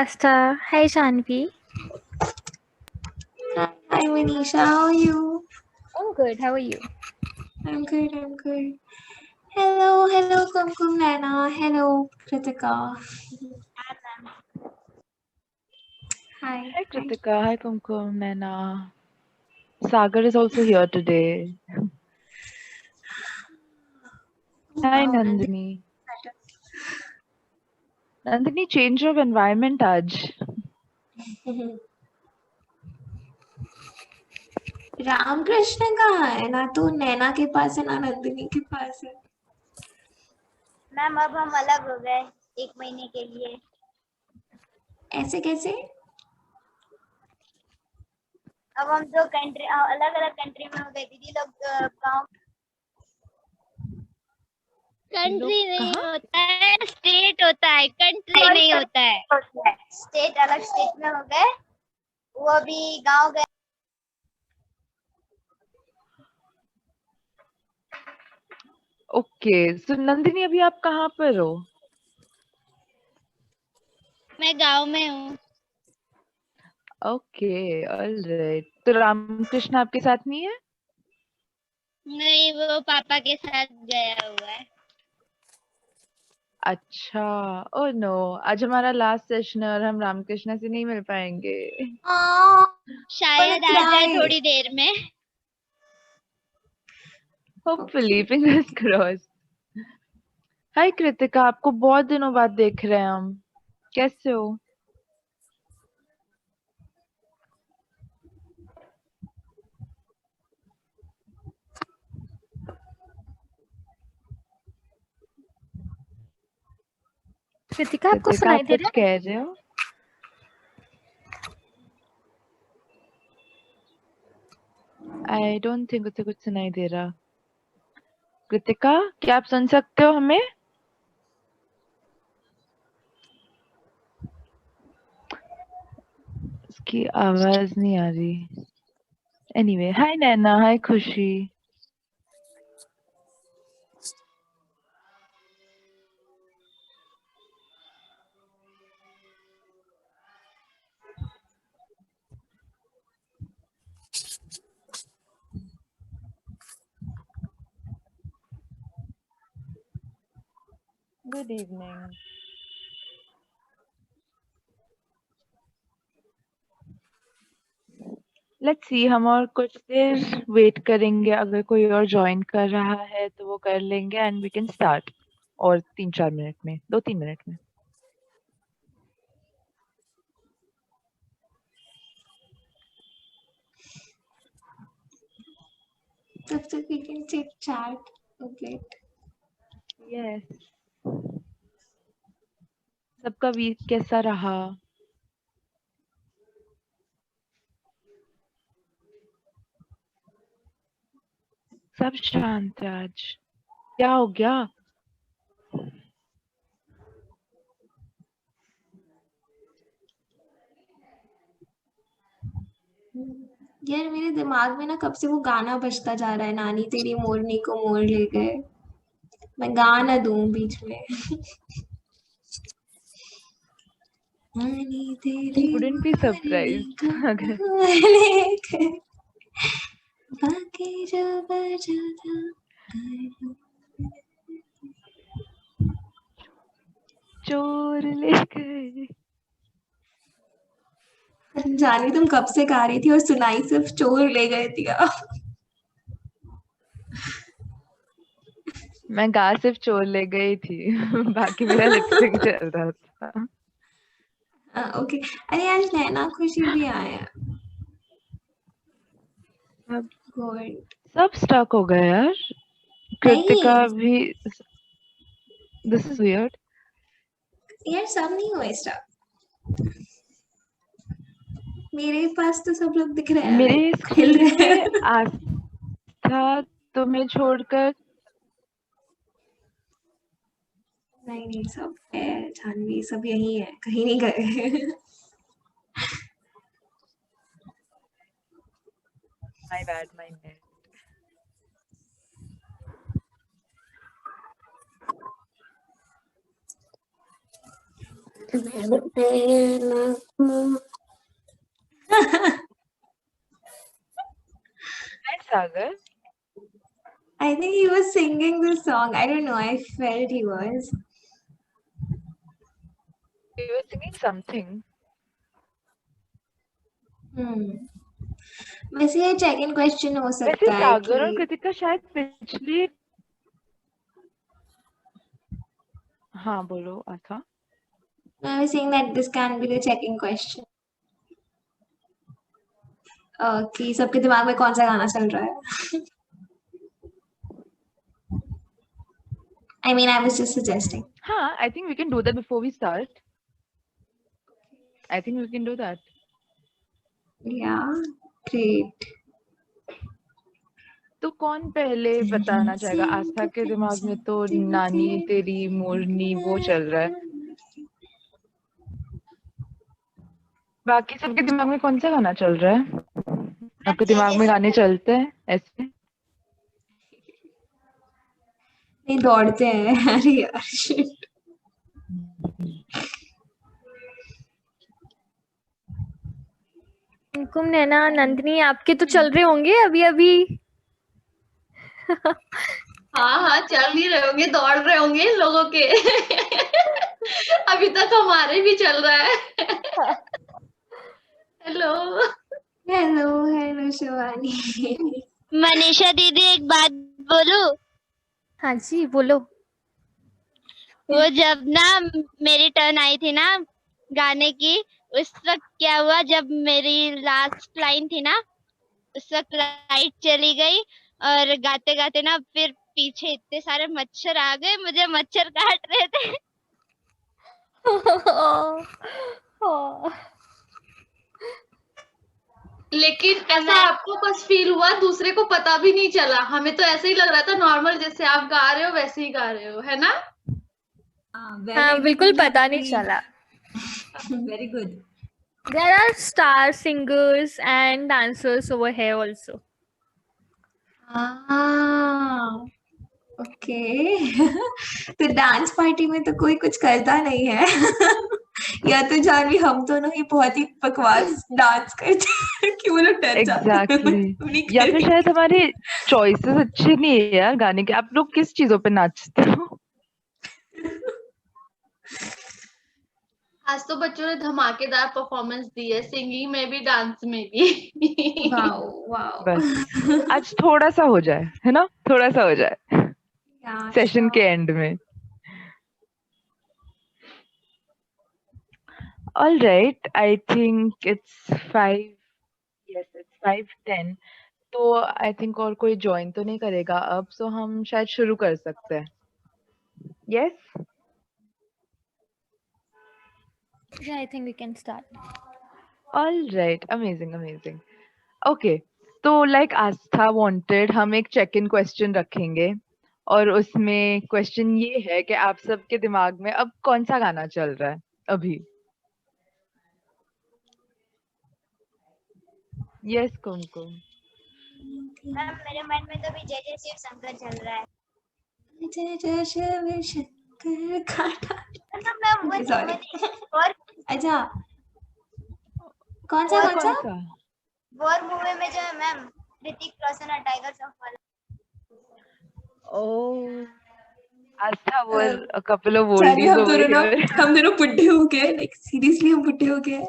Shasta. Hi, Shanvi. Hi, Manisha. How are you? I'm good. How are you? I'm good. I'm good. Hello, Kumkum Naina. Hello, Kritika. Hi. Hi Kritika, hi Kumkum, Naina. Sagar is also here today. Hi Wow, Nandini. Nandini, change of environment आज. रामकृष्ण कहाँ है? ना तो नैना के पास है ना नंदिनी के पास है। मैम अब हम अलग हो गए 1 महीने के लिए। ऐसे कैसे? अब हम दो कंट्री अलग अलग कंट्री में हो गए। दीदी लोग गाँव। कंट्री नहीं होता है, स्टेट होता है, कंट्री नहीं होता है। स्टेट अलग स्टेट में हो गए, वो अभी गाँव गए। ओके, so नंदिनी अभी आप कहाँ पर हो? मैं गाँव में हूँ। Okay, alright. तो रामकृष्ण आपके साथ नहीं है? नहीं, वो पापा के साथ गया हुआ है। अच्छा, ओह नो, आज हमारा लास्ट सेशन है और हम रामकृष्ण से नहीं मिल पाएंगे. शायद आ जाए थोड़ी देर में। Hopefully, fingers crossed. हाय कृतिका, आपको बहुत दिनों बाद देख रहे हैं हम. कैसे हो? कृतिका, आपको कृतिका, सुनाई आप दे कुछ रहा कह रहे हो? आई डोंट थिंक उसे कुछ सुनाई दे रहा. कृतिका, क्या आप सुन सकते हो हमें? उसकी आवाज नहीं आ रही. एनीवे, हाय नैना, हाय खुशी. Good evening. लेट्स सी, हम और कुछ देर वेट करेंगे. अगर कोई और ज्वाइन कर रहा है तो वो कर लेंगे एंड वी कैन स्टार्ट. और 3-4 मिनट में, 2-3 मिनट में. तब तक we can chit chat a bit. Yes. सबका वीक कैसा रहा? सब शांत है आज. क्या हो गया? यार मेरे दिमाग में ना कब से वो गाना बजता जा रहा है, नानी तेरी मोरनी को मोर ले गए. मैं गा ना दूं बीच में. नानी तेरी Wouldn't be मोरनी surprised को अगर मोर ले गए, बाकी जो बचा था. चोर ले गए. जानी तुम कब से गा रही थी और सुनाई सिर्फ चोर ले गए दिया. मैं गा सिर्फ चोर ले गई थी. बाकी मेरा लिपस्टिक चल रहा था. ओके. अरे आज नैना खुशी भी आए हैं. सब गुड. सब स्टक हो गए यार. कृतिका भी. This is weird. यार सब नहीं हुए स्टफ. मेरे पास तो सब लोग दिख रहे हैं, मेरे लाइक हिल स्क्रीन रहे पे हैं. आस्था तुम्हें छोड़कर. नहीं सब है. जानवी सब यही है, कहीं नहीं गए. My bad, my bad. Hi, Sagar. I think he was singing this song. I don't know. I felt he was. You were singing something. वैसे ये चेक इन क्वेश्चन हो वैसे सकता है सागर और कि कृतिका शायद पिछली हाँ बोलो आथा I was saying that this can be the check-in question. कि सबके दिमाग में कौन सा गाना चल रहा है? I mean, I was just suggesting. हाँ I think we can do that before we start. I think we can do that. Yeah, great. तो कौन पहले बताना चाहेगा? आस्था के दिमाग में तो नानी तेरी मोरनी वो चल रहा है. बाकी सबके दिमाग में कौन सा गाना चल रहा है? आपके दिमाग में गाने चलते हैं ऐसे? नहीं दौड़ते हैं अरे यार shit. कुम नैना नंदिनी आपके तो चल रहे होंगे अभी अभी. हाँ चल ही रहे होंगे, दौड़ रहे होंगे इन लोगों के अभी तक हमारे भी चल रहा है हेलो शिवानी. मनीषा दीदी एक बात बोलूं? हाँ जी बोलो. वो जब ना मेरी टर्न आई थी ना गाने की, उस वक्त क्या हुआ, जब मेरी लास्ट लाइन थी ना उस वक्त लाइट चली गई और गाते गाते ना फिर पीछे इतने सारे मच्छर आ गए, मुझे मच्छर काट रहे थे. लेकिन ऐसा आपको बस फील हुआ, दूसरे को पता भी नहीं चला. हमें तो ऐसे ही लग रहा था नॉर्मल, जैसे आप गा रहे हो वैसे ही गा रहे हो, है ना? हाँ बिल्कुल पता नहीं चला. Very good. There are star singers and dancers over here also. Okay. तो डांस पार्टी में तो कोई कुछ करता नहीं है. या तो जानवी हम दोनों ही बहुत ही बकवास डांस करते हैं कि वो लोग डर जाते हैं. Exactly. या फिर शायद हमारे चॉइसेस अच्छे नहीं है यार गाने के. आप लोग किस चीजों पे नाचते हो? आज तो बच्चों ने धमाकेदार परफॉर्मेंस दी है, सिंगिंग में भी डांस में भी. वाओ बस आज थोड़ा सा हो जाए, है ना? थोड़ा सा हो जाए सेशन के एंड में. All right, I think it's 5. Yes, it's 5:10. तो I think और कोई ज्वाइन तो नहीं करेगा अब, so हम शायद शुरू कर सकते हैं. Yes? Yeah, I think we can start. All right, amazing. Okay, तो like आस्था wanted, हम एक check in question रखेंगे और उसमें क्वेश्चन ये है कि आप सबके दिमाग में अब कौन सा गाना चल रहा है अभी? यस कुमकुम. मैम मेरे मन में तो भी जय जय शिव शंकर चल रहा है. जय जय शिव शंकर काटा. मैम वो Sorry. और अच्छा कौन सा वॉर मूवी में जो है मैम ऋतिक रोशन और टाइगर श्रॉफ वाला. Oh, Aastha was a couple of oldies over here. हम दोनों बुड्ढे हो गए. Like seriously हम बुड्ढे हो गए.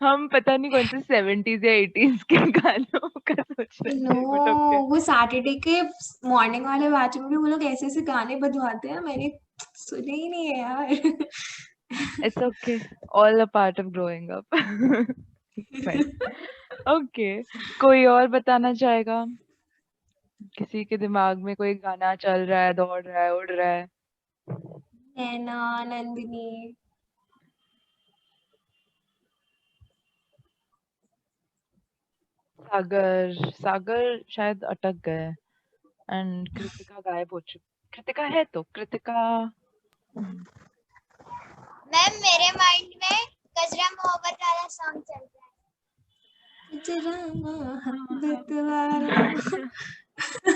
हम पता नहीं कौन से 70s या 80s के गानों का सोच रहे थे. but okay. वो सैटरडे के मॉर्निंग वाले बैच में भी वो लोग ऐसे ऐसे गाने बजवाते हैं. मैंने सुने ही नहीं है यार. It's okay. All a part of growing up. Fine. Okay. कोई और बताना चाहेगा? किसी के दिमाग में कोई गाना चल रहा है, दौड़ रहा है, उड़ रहा है? नैना नंदिनी. सागर शायद अटक गए एंड कृतिका गायब हो चुकी. कृतिका है तो कृतिका. मैम मेरे माइंड में कजरा मोहब्बत वाला सॉन्ग चल रहा है. कजरा मोहब्बत वाला.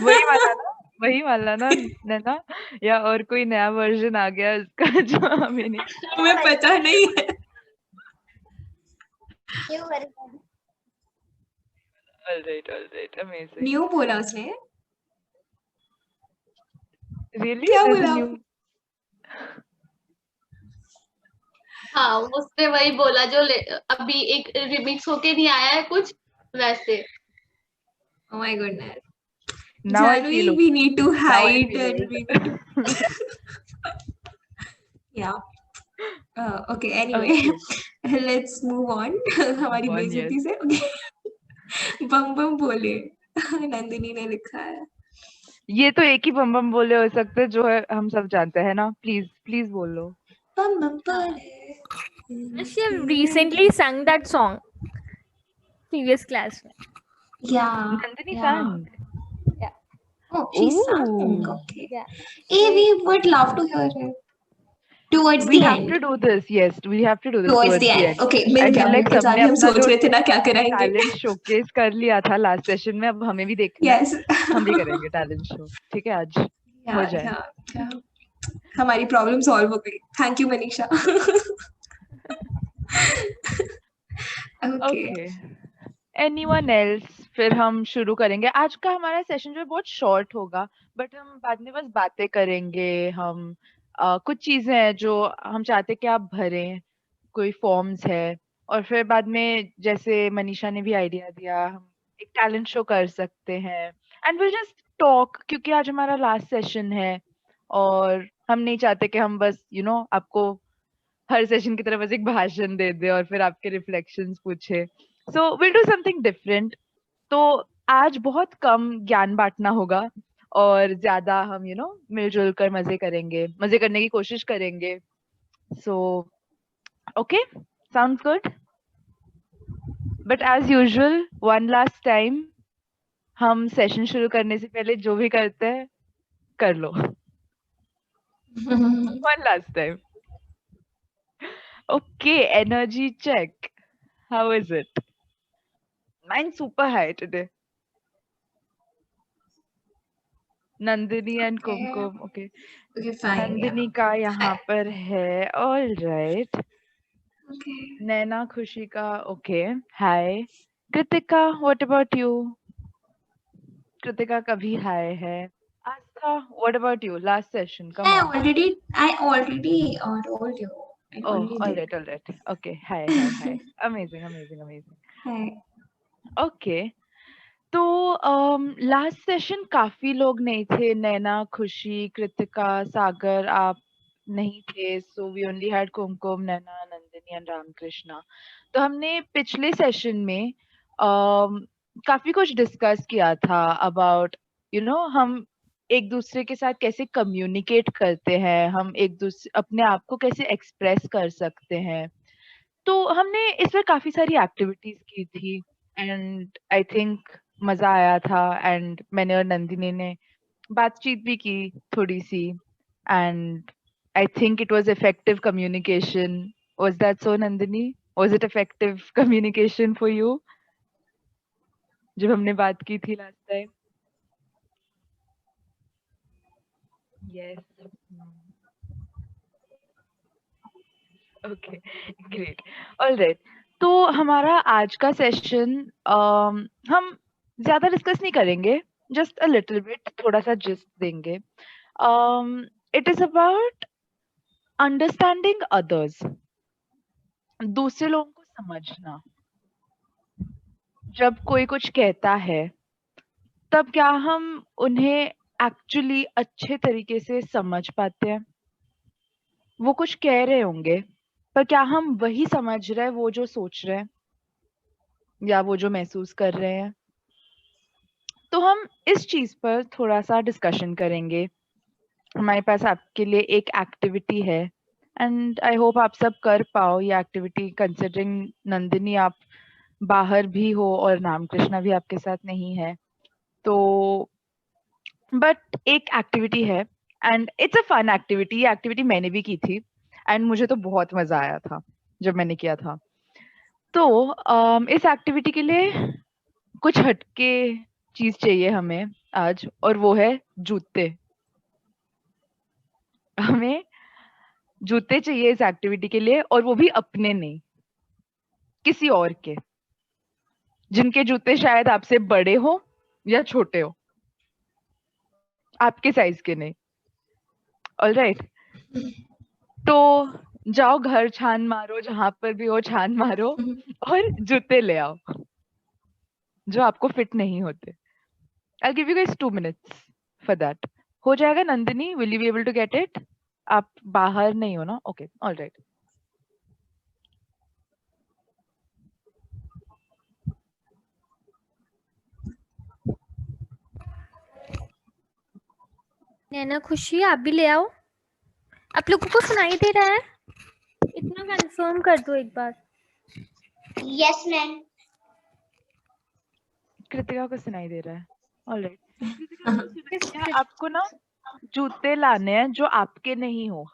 वही वाला ना? वही वाला ना नैना, या और कोई नया वर्जन आ गया इसका जो हमें नहीं। तुम्हें पता नहीं है? Alright, amazing. न्यू बोला उसने। रियली क्या there's a बोला? new हाँ, उसने वही बोला जो अभी एक रिमिक्स होके नहीं आया है कुछ वैसे। Oh my goodness. now I Janvi, feel we okay. need to Now I hide feel and old. we need to yeah. Okay, anyway, Okay. let's move on. हमारी Move on, बेइज्जती yes. से। Okay. बम बम बोले नंदिनी ने लिखा है। ये तो एक ही बम बम बोले हो सकते जो है हम सब जानते हैं ना। प्लीज प्लीज बोल लो। बम बम बोले। She recently sang that song. Previous class. Yeah. Nandini Yeah. sang. Oh, she sang. Ooh. Okay. Yeah. Hey, we would love to hear it. Towards We the have end. to do this. Yes, we have to do this Towards towards the the end. end. Okay, I mill feel like गया सबने जाने हम अपना सोच जो रहे थे ना क्या कराएंगे। टैलेंट शोकेस कर लिया था लास्ट सेशन में, अब हमें भी देखना है। Yes. हम भी करेंगे टैलेंट शो। ठीक है, आज हो Yeah, जाए। yeah, yeah. हमारी प्रॉब्लम सॉल्व हो गई। Thank you Manisha. Okay. Okay, anyone else? फिर हम शुरू करेंगे। आज का हमारा सेशन जो है बहुत शॉर्ट होगा, बट हम बाद में बस बातें करेंगे। हम कुछ चीजें हैं जो हम चाहते हैं कि आप भरें, कोई फॉर्म्स है, और फिर बाद में जैसे मनीषा ने भी आइडिया दिया, हम एक टैलेंट शो कर सकते हैं एंड विल जस्ट टॉक, क्योंकि आज हमारा लास्ट सेशन है और हम नहीं चाहते कि हम बस आपको हर सेशन की तरह बस एक भाषण दे दे और फिर आपके रिफ्लेक्शंस पूछे। So will do something different. तो आज बहुत कम ज्ञान बांटना होगा और ज्यादा हम मिलजुल कर मजे करेंगे, मजे करने की कोशिश करेंगे। So okay, sounds good. But as usual one last time, हम सेशन शुरू करने से पहले जो भी करते हैं कर लो। One last time. Okay, energy check. How is it? Mine's super high today. Nandini and Okay. Kumkum. Okay. Okay, fine. Nandini Yeah. का यहाँ पर है. All right. Okay. नैना खुशी का. Okay. Hi. Kritika, what about you? Kritika का भी hi है. Astha, what about you? Last session. Come I on. already told you. I Oh, already all did. right, all right. Okay. Hi. Amazing. Hi. Okay. तो last session काफी लोग नहीं थे। नैना, खुशी, कृतिका, सागर, आप नहीं थे। So we only had Kumkum, Naina, Nandini and Ramakrishna. तो हमने पिछले सेशन में काफी कुछ डिस्कस किया था अबाउट हम एक दूसरे के साथ कैसे कम्युनिकेट करते हैं, हम एक दूसरे अपने आप को कैसे एक्सप्रेस कर सकते हैं। तो हमने इस पर काफी सारी एक्टिविटीज की थी एंड आई थिंक मजा आया था। एंड मैंने और नंदिनी ने बातचीत भी की थोड़ी सी, and I think it was effective communication. Was that so Nandini? Was it effective communication for you जब हमने बात की थी last time? Yes. Okay, great. Alright, तो हमारा आज का सेशन हम ज्यादा डिस्कस नहीं करेंगे, जस्ट अ लिटिल बिट, थोड़ा सा जिस्ट देंगे। It is about understanding others, दूसरे लोगों को समझना। जब कोई कुछ कहता है तब क्या हम उन्हें एक्चुअली अच्छे तरीके से समझ पाते हैं? वो कुछ कह रहे होंगे पर क्या हम वही समझ रहे हैं वो जो सोच रहे हैं या वो जो महसूस कर रहे हैं? तो हम इस चीज पर थोड़ा सा डिस्कशन करेंगे। हमारे पास आपके लिए एक एक्टिविटी है एंड आई होप आप सब कर पाओ ये एक्टिविटी, कंसिडरिंग नंदिनी आप बाहर भी हो और रामकृष्णा भी आपके साथ नहीं है। तो बट एक एक्टिविटी है and it's a fun activity. ये एक्टिविटी मैंने भी की थी एंड मुझे तो बहुत मजा आया था जब मैंने किया था। तो इस एक्टिविटी के लिए कुछ हटके चीज चाहिए हमें आज, और वो है जूते। हमें जूते चाहिए इस एक्टिविटी के लिए, और वो भी अपने नहीं, किसी और के, जिनके जूते शायद आपसे बड़े हो या छोटे हो, आपके साइज के नहीं। ऑलराइट, तो जाओ घर छान मारो, जहां पर भी हो छान मारो, और जूते ले आओ जो आपको फिट नहीं होते। I'll give you guys 2 minutes for that. हो जाएगा Nandini? Will you be able to get it? आप बाहर नहीं हो ना? Okay, all right. नैना खुशी आप भी ले आओ। आप लोगों को सुनाई दे रहा है? इतना कंफर्म कर दो एक बार। Yes ma'am. कृतिका को सुनाई दे रहा है। All right. कृतिका, आपको ना जूते लाने हैं जो आपके नहीं हो,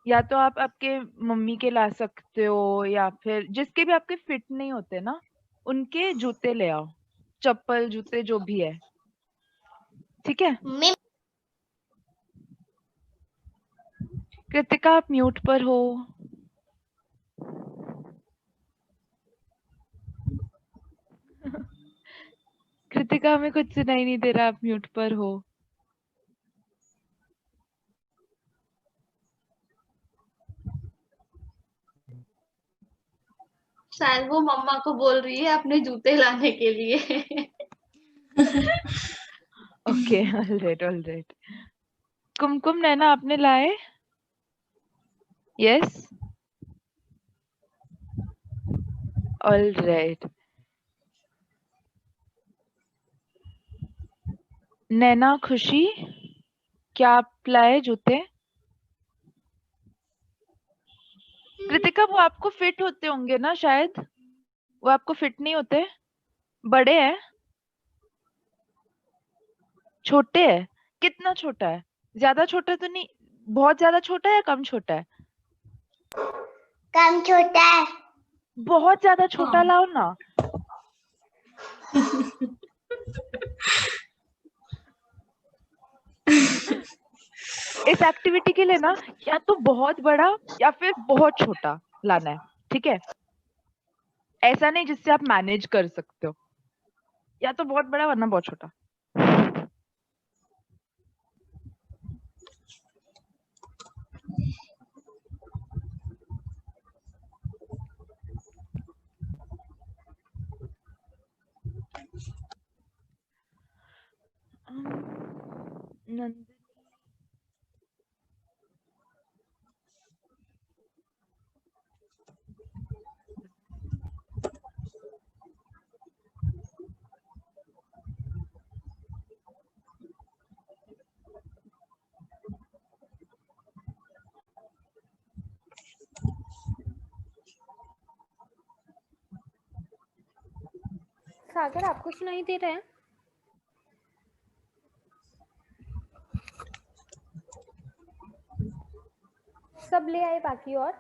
या तो आप आपके मम्मी के ला सकते हो, या फिर जिसके भी आपके फिट नहीं होते ना, उनके जूते ले आओ, चप्पल जूते जो भी है, ठीक है? कृतिका आप म्यूट पर हो। कृतिका हमें कुछ सुनाई नहीं दे रहा, आप म्यूट पर हो। शायद वो मम्मा को बोल रही है अपने जूते लाने के लिए। Okay, alright. कुमकुम नैना आपने लाए? Yes, alright. नैना खुशी, क्या आप लाए जूते? कृतिका वो आपको फिट होते होंगे ना शायद, वो आपको फिट नहीं होते? बड़े हैं? छोटे है? कितना छोटा है? ज्यादा छोटा तो नहीं, बहुत ज्यादा छोटा है या कम छोटा है? कम छोटा है। बहुत ज्यादा छोटा लाओ ना। इस एक्टिविटी के लिए ना या तो बहुत बड़ा या फिर बहुत छोटा लाना है, ठीक है? ऐसा नहीं जिससे आप मैनेज कर सकते हो, या तो बहुत बड़ा वरना बहुत छोटा। नंदिनी, सागर आपको सुनाई दे रहा है? सब ले आए बाकी और?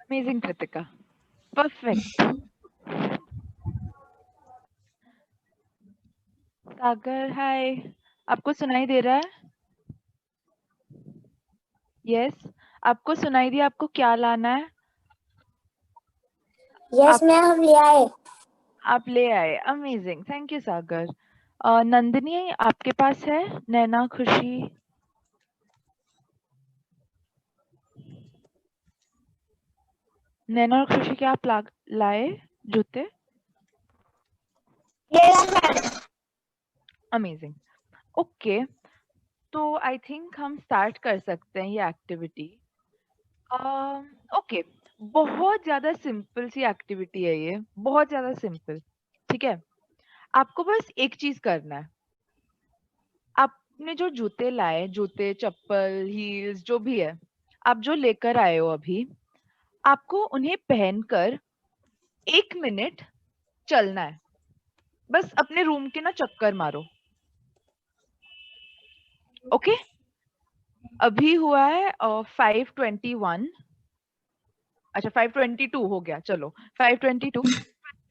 Amazing Kritika, perfect. Sagar hi, आपको सुनाई दे रहा है? यस, आपको सुनाई दिया? आपको क्या लाना है? यस मैम, हम ले आए। आप ले आए, अमेजिंग, थैंक यू सागर। नंदिनी आपके पास है? नैना खुशी, नैना और खुशी क्या आप लाए जूते? Amazing, okay. तो आई थिंक हम स्टार्ट कर सकते हैं ये एक्टिविटी। ओके, बहुत ज्यादा सिंपल सी एक्टिविटी है ये, बहुत ज्यादा सिंपल, ठीक है? आपको बस एक चीज करना है। आपने जो जूते लाए, जूते चप्पल हील्स जो भी है, आप जो लेकर आए हो अभी, आपको उन्हें पहनकर 1 मिनट चलना है। बस अपने रूम के ना चक्कर मारो, ओके? अभी हुआ है 5:21। अच्छा 5:22 हो गया, चलो 5:22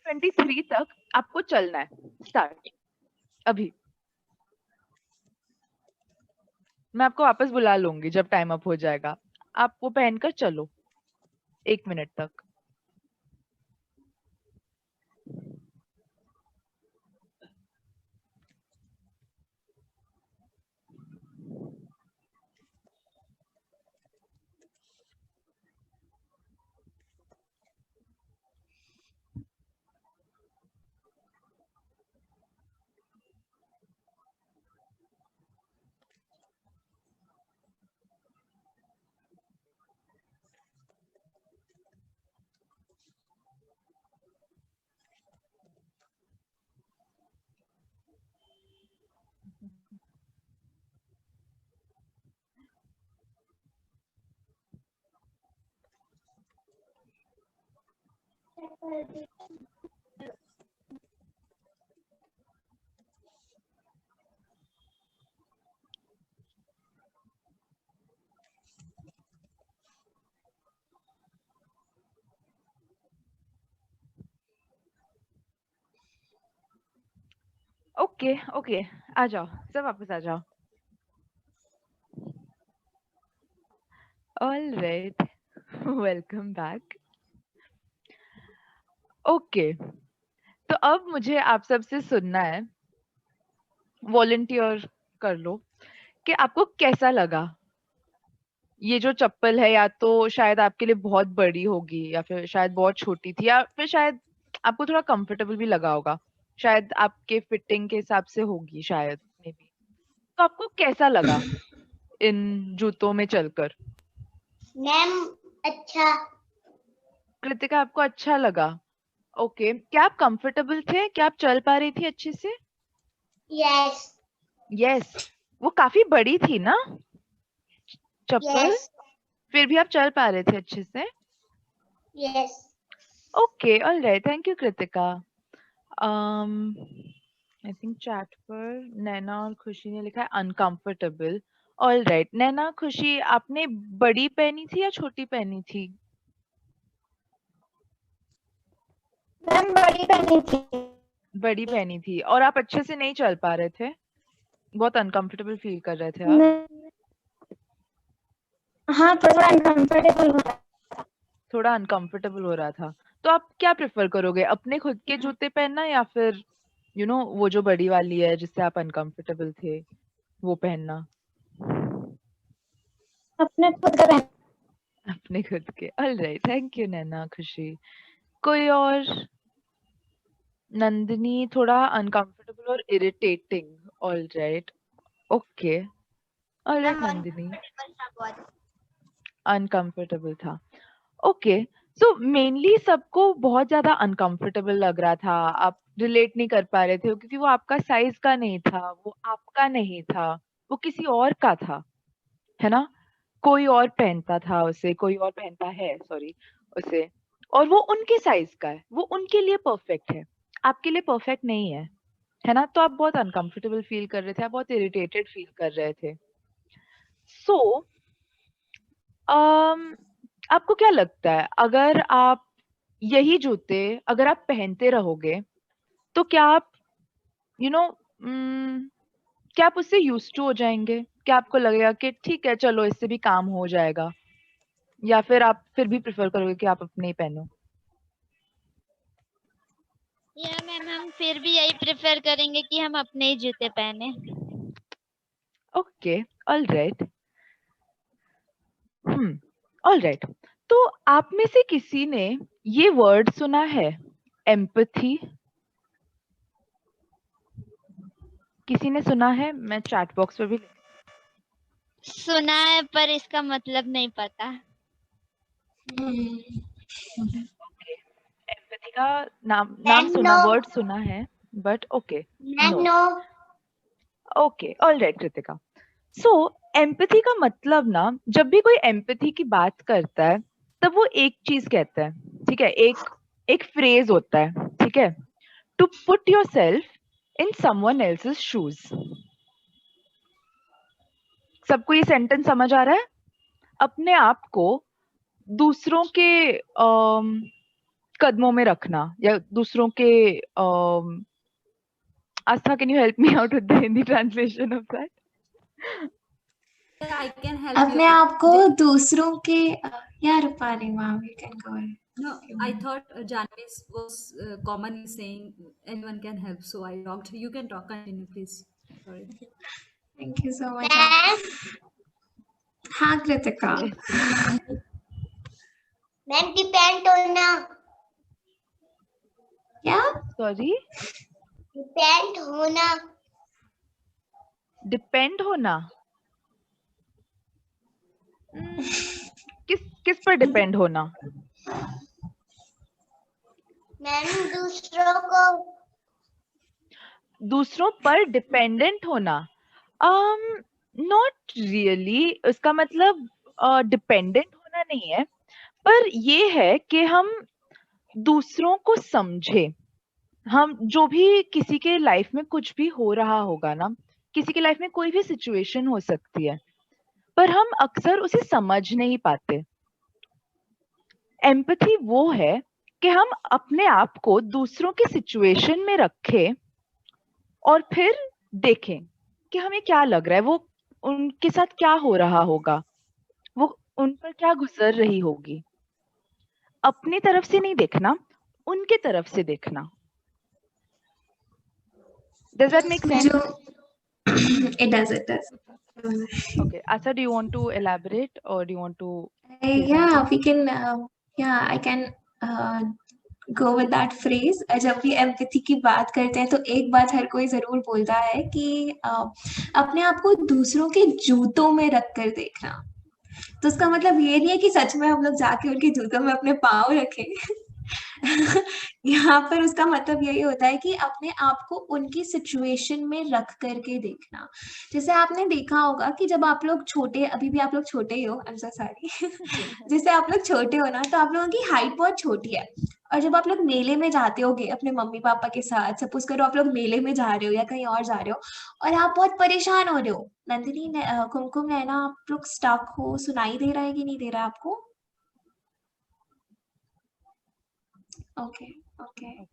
5:23 तक आपको चलना है। स्टार्ट अभी। मैं आपको वापस बुला लूंगी जब टाइम अप हो जाएगा। आप वो पहनकर चलो 1 मिनट तक। ओके ओके, आ जाओ सब, वापस आ जाओ। All right, welcome back. Okay, तो अब मुझे आप सबसे सुनना है, वॉलंटियर कर लो कि आपको कैसा लगा। ये जो चप्पल है या तो शायद आपके लिए बहुत बड़ी होगी, या फिर शायद बहुत छोटी थी, या फिर शायद आपको थोड़ा कंफर्टेबल भी लगा होगा, शायद आपके फिटिंग के हिसाब से होगी शायद, मे बी। तो आपको कैसा लगा इन जूतों में चलकर? मैम अच्छा। कृतिका, आपको अच्छा लगा? ओके, क्या आप कंफर्टेबल थे? क्या आप चल पा रही थी अच्छे से? Yes yes. वो काफी बड़ी थी ना चप्पल, यस फिर भी आप चल पा रहे थे अच्छे से? Yes. Okay, alright, thank you Kritika. I think chat पर नैना और खुशी ने लिखा है अनकंफर्टेबल। ऑलराइट, नैना खुशी, आपने बड़ी पहनी थी या छोटी पहनी थी? मैम बड़ी पहनी थी। बड़ी पहनी थी, और आप अच्छे से नहीं चल पा रहे थे? बहुत अनकंफर्टेबल फील कर रहे थे आप? हाँ, थोड़ा अनकंफर्टेबल हो रहा। थोड़ा अनकंफर्टेबल हो रहा था। तो आप क्या प्रेफर करोगे, अपने खुद के जूते पहनना या फिर वो जो बड़ी वाली है जिससे आप अनकंफर्टेबल थे वो पहनना? अपने खुद का पहन। अपने खुद के। ऑलराइट, थैंक यू नैना खुशी। कोई और? नंदिनी, थोड़ा अनकंफर्टेबल और irritating. Alright, okay, alright Nandini, uncomfortable था। ओके, सो मेनली सबको बहुत ज्यादा अनकंफर्टेबल लग रहा था, आप रिलेट नहीं कर पा रहे थे क्योंकि वो आपका साइज का नहीं था, वो आपका नहीं था, वो किसी और का था, है ना? कोई और पहनता था उसे, कोई और पहनता है, सॉरी, उसे, और वो उनके साइज का है, वो उनके लिए परफेक्ट है, आपके लिए परफेक्ट नहीं है ना? तो आप बहुत अनकंफर्टेबल फील कर रहे थे, आप बहुत इरिटेटेड फील कर रहे थे। सो आपको क्या लगता है, अगर आप यही जूते अगर आप पहनते रहोगे तो क्या आप यू नो क्या आप उससे यूज टू हो जाएंगे? क्या आपको लगेगा कि ठीक है चलो इससे भी काम हो जाएगा, या फिर आप फिर भी प्रेफर करोगे कि आप अपने ही पहनो? या मैम हम फिर भी यही प्रेफर करेंगे कि हम अपने ही जूते पहने। Okay, alright, alright. तो आप में से किसी ने ये वर्ड सुना है, एम्पैथी? किसी ने सुना है? मैं चैट बॉक्स पर भी सुना है पर इसका मतलब नहीं पता। एम्पैथी का नाम सुना, no. वर्ड सुना है, but okay, ma'am no. Okay, alright Kritika. So empathy का मतलब ना, जब भी कोई एम्पैथी की बात करता है तब वो एक चीज कहता है, ठीक है, एक फ्रेज होता है, ठीक है, to put yourself in someone else's shoes. सबको ये सेंटेंस समझ आ रहा है? अपने आप को दूसरों के कदमों में रखना या दूसरों के आस्था, can you help me out with the Hindi translation of that? I can help अपने you. आप को दूसरों के यार Rupali ma'am you can go ahead. No, I thought Janvi was commonly saying anyone can help, so I talked. You can talk. Continue, please. Sorry. Thank you so much. हाँ Kritika. Ma'am depend होना. क्या? Sorry, depend होना. Depend होना. किस पर depend होना? Ma'am दूसरों पर डिपेंडेंट होना. Not really. उसका मतलब डिपेंडेंट होना नहीं है, पर ये है कि हम दूसरों को समझे. हम जो भी किसी के लाइफ में कुछ भी हो रहा होगा ना, किसी के लाइफ में कोई भी सिचुएशन हो सकती है, पर हम अक्सर उसे समझ नहीं पाते. एम्पैथी वो है कि हम अपने आप को दूसरों के सिचुएशन में रखें और फिर देखें कि हमें क्या लग रहा है, वो उनके साथ क्या हो रहा होगा, वो उन पर क्या गुजर रही होगी. अपनी तरफ से नहीं देखना, उनके तरफ से देखना. Does that make sense? It does. Okay, Asa, do you want to elaborate or do you want to? Yeah, we can. I can go with that phrase. जब भी एम्पैथी की बात करते हैं तो एक बात हर कोई जरूर बोलता है कि अपने आप को दूसरों के जूतों में रख कर देखना. तो उसका मतलब ये नहीं है कि सच में हम लोग जाके उनके जूतों में अपने पाँव रखें. यहाँ पर उसका मतलब यही होता है कि अपने आप को उनकी सिचुएशन में रख करके देखना. जैसे आपने देखा होगा कि जब आप लोग छोटे, अभी भी आप लोग छोटे ही हो, आई एम सो सॉरी. जैसे आप लोग छोटे हो ना, तो आप लोगों की हाइट बहुत छोटी है, और जब आप लोग मेले में जाते होगे अपने मम्मी पापा के साथ, सपोज करो आप लोग मेले में जा रहे हो या कहीं और जा रहे हो और आप बहुत परेशान हो रहे हो. नंदिनी, कुमकुम, नैना, आप लोग स्टक हो, सुनाई दे रहा है कि नहीं दे रहा है आपको? ओके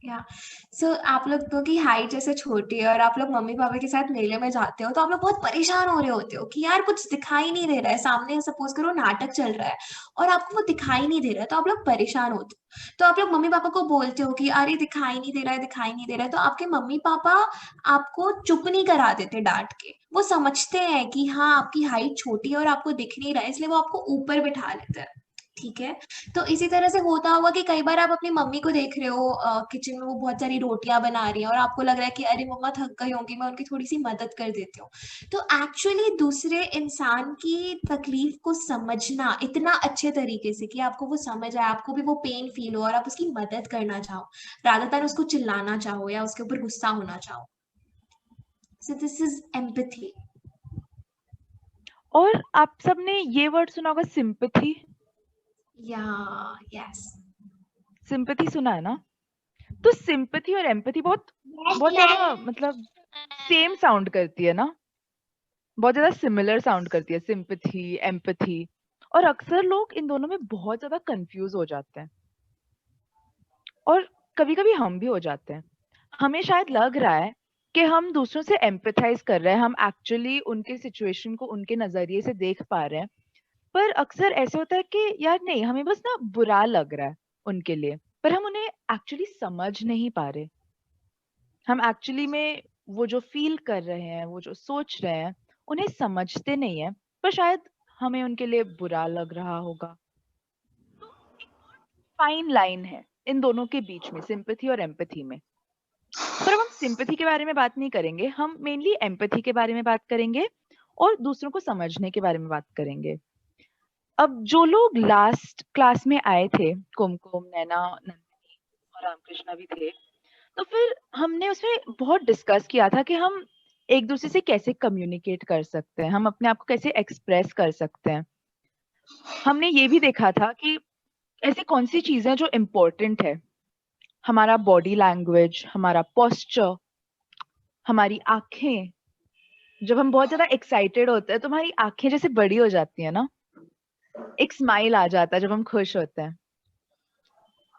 या सो आप लोग की हाइट जैसे छोटी है और आप लोग मम्मी पापा के साथ मेले में जाते हो, तो आप लोग बहुत परेशान हो रहे होते हो कि यार कुछ दिखाई नहीं दे रहा है सामने. सपोज करो नाटक चल रहा है और आपको वो दिखाई नहीं दे रहा है, तो आप लोग परेशान होते हो. तो आप लोग मम्मी पापा को बोलते हो कि अरे दिखाई नहीं दे रहा है, दिखाई नहीं दे रहा है. तो आपके मम्मी पापा आपको चुप नहीं करा देते डांट के. वो समझते हैं कि हाँ आपकी हाइट छोटी है और आपको दिख नहीं रहा है, इसलिए वो आपको ऊपर बिठा लेते हैं. ठीक है. तो इसी तरह से होता होगा कि कई बार आप अपनी मम्मी को देख रहे हो किचन में, वो बहुत सारी रोटियां बना रही है और आपको लग रहा है कि अरे मम्मा थक गई होंगी, मैं उनकी थोड़ी सी मदद कर देती हूँ. तो एक्चुअली दूसरे इंसान की तकलीफ को समझना इतना अच्छे तरीके से कि आपको वो समझ आए, आपको भी वो पेन फील हो और आप उसकी मदद करना चाहो rather than उसको चिल्लाना चाहो या उसके ऊपर गुस्सा होना चाहो. So this is empathy. और आप सबने ये वर्ड सुना होगा, सिंपैथी. Yes. सिंपैथी सुना है ना? तो सिंपैथी और एम्पैथी बहुत ज्यादा मतलब सेम साउंड करती है ना, बहुत ज्यादा सिमिलर साउंड करती है सिंपैथी, एम्पैथी. और अक्सर लोग इन दोनों में बहुत ज्यादा कंफ्यूज हो जाते हैं, और कभी कभी हम भी हो जाते हैं. हमें शायद लग रहा है कि हम दूसरों से एम्पैथाइज कर रहे हैं, हम एक्चुअली उनके सिचुएशन को उनके नजरिए से देख पा रहे हैं, पर अक्सर ऐसे होता है कि यार नहीं, हमें बस ना बुरा लग रहा है उनके लिए, पर हम उन्हें एक्चुअली समझ नहीं पा रहे. हम एक्चुअली में वो जो फील कर रहे हैं, वो जो सोच रहे हैं, उन्हें समझते नहीं है, पर शायद हमें उनके लिए बुरा लग रहा होगा. तो एक फाइन लाइन है इन दोनों के बीच में, सिंपैथी और एम्पैथी में. पर अब हम सिंपैथी के बारे में बात नहीं करेंगे, हम मेनली एम्पैथी के बारे में बात करेंगे और दूसरों को समझने के बारे में बात करेंगे. अब जो लोग लास्ट क्लास में आए थे, कुमकुम, नैना, नंदिनी और रामकृष्णा भी थे, तो फिर हमने उसमें बहुत डिस्कस किया था कि हम एक दूसरे से कैसे कम्युनिकेट कर सकते हैं, हम अपने आप को कैसे एक्सप्रेस कर सकते हैं. हमने ये भी देखा था कि ऐसी कौन सी चीजें जो इम्पोर्टेंट है, हमारा बॉडी लैंग्वेज, हमारा पोस्चर, हमारी आंखें. जब हम बहुत ज्यादा एक्साइटेड होते हैं तो हमारी आंखें जैसे बड़ी हो जाती है ना, एक स्माइल आ जाता है जब हम खुश होते हैं।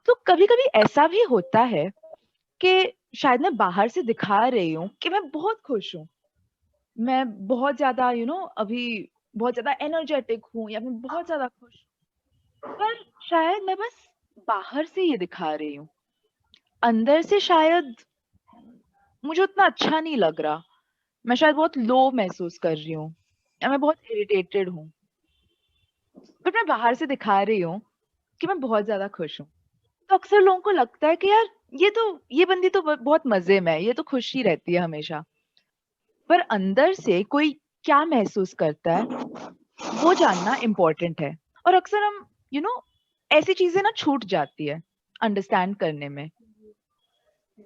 तो कभी कभी ऐसा भी होता है कि शायद मैं बाहर से दिखा रही हूँ कि मैं बहुत खुश हूँ, मैं बहुत ज्यादा अभी बहुत ज्यादा एनर्जेटिक हूँ या मैं बहुत ज्यादा खुश हूँ, पर शायद मैं बस बाहर से ये दिखा रही हूँ, अंदर से शायद मुझे उतना अच्छा नहीं लग रहा, मैं शायद बहुत लो महसूस कर रही हूँ या मैं बहुत इरिटेटेड हूँ, बट मैं बाहर से दिखा रही हूँ कि मैं बहुत ज्यादा खुश हूँ। तो अक्सर लोगों को लगता है कि यार ये बंदी तो बहुत मजे में है, ये तो खुश ही रहती है हमेशा। पर अंदर से कोई क्या महसूस करता है वो जानना इम्पोर्टेंट है। और अक्सर हम ऐसी चीजें ना छूट जाती है अंडरस्टैंड करने में।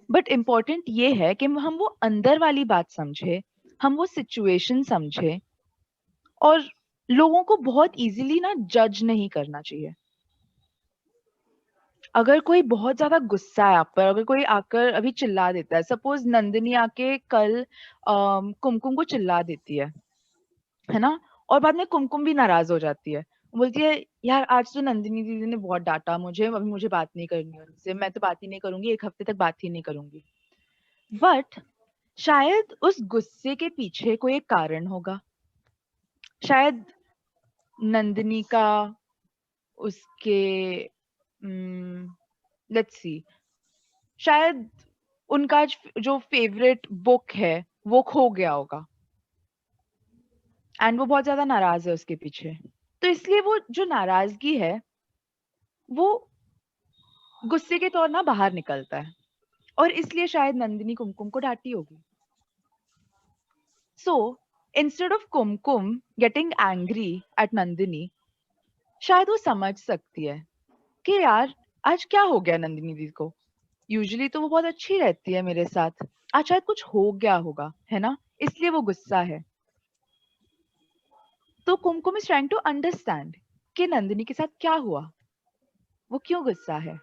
बट इम्पोर्टेंट ये है कि हम वो अंदर वाली बात समझे, हम वो सिचुएशन समझे, और लोगों को बहुत इजीली ना जज नहीं करना चाहिए। अगर कोई बहुत ज्यादा गुस्सा है आप पर, अगर कोई आकर अभी चिल्ला देता है, सपोज नंदिनी आके कल कुमकुम को चिल्ला देती है ना, और बाद में कुमकुम भी नाराज हो जाती है, बोलती है यार आज तो नंदिनी दीदी ने बहुत डांटा मुझे, अभी मुझे बात नहीं करनी उनसे, मैं तो बात ही नहीं करूंगी, एक हफ्ते तक बात ही नहीं करूंगी। बट शायद उस गुस्से के पीछे कोई एक कारण होगा। शायद नंदिनी का उसके लेट्स सी, शायद उनका जो फेवरेट बुक है वो खो गया होगा एंड वो बहुत ज्यादा नाराज है उसके पीछे। तो इसलिए वो जो नाराजगी है वो गुस्से के तौर ना बाहर निकलता है, और इसलिए शायद नंदिनी कुमकुम को डांटी होगी। So instead of Kumkum getting angry at Nandini, शायद वो समझ सकती है कि यार आज क्या हो गया नंदिनी दीदी को, यूजुअली तो वो बहुत अच्छी रहती है मेरे साथ, आज शायद कुछ हो गया होगा, है ना, इसलिए वो गुस्सा है। तो कुमकुम इज ट्राइंग टू अंडरस्टैंड कि नंदिनी के साथ क्या हुआ, वो क्यों गुस्सा है,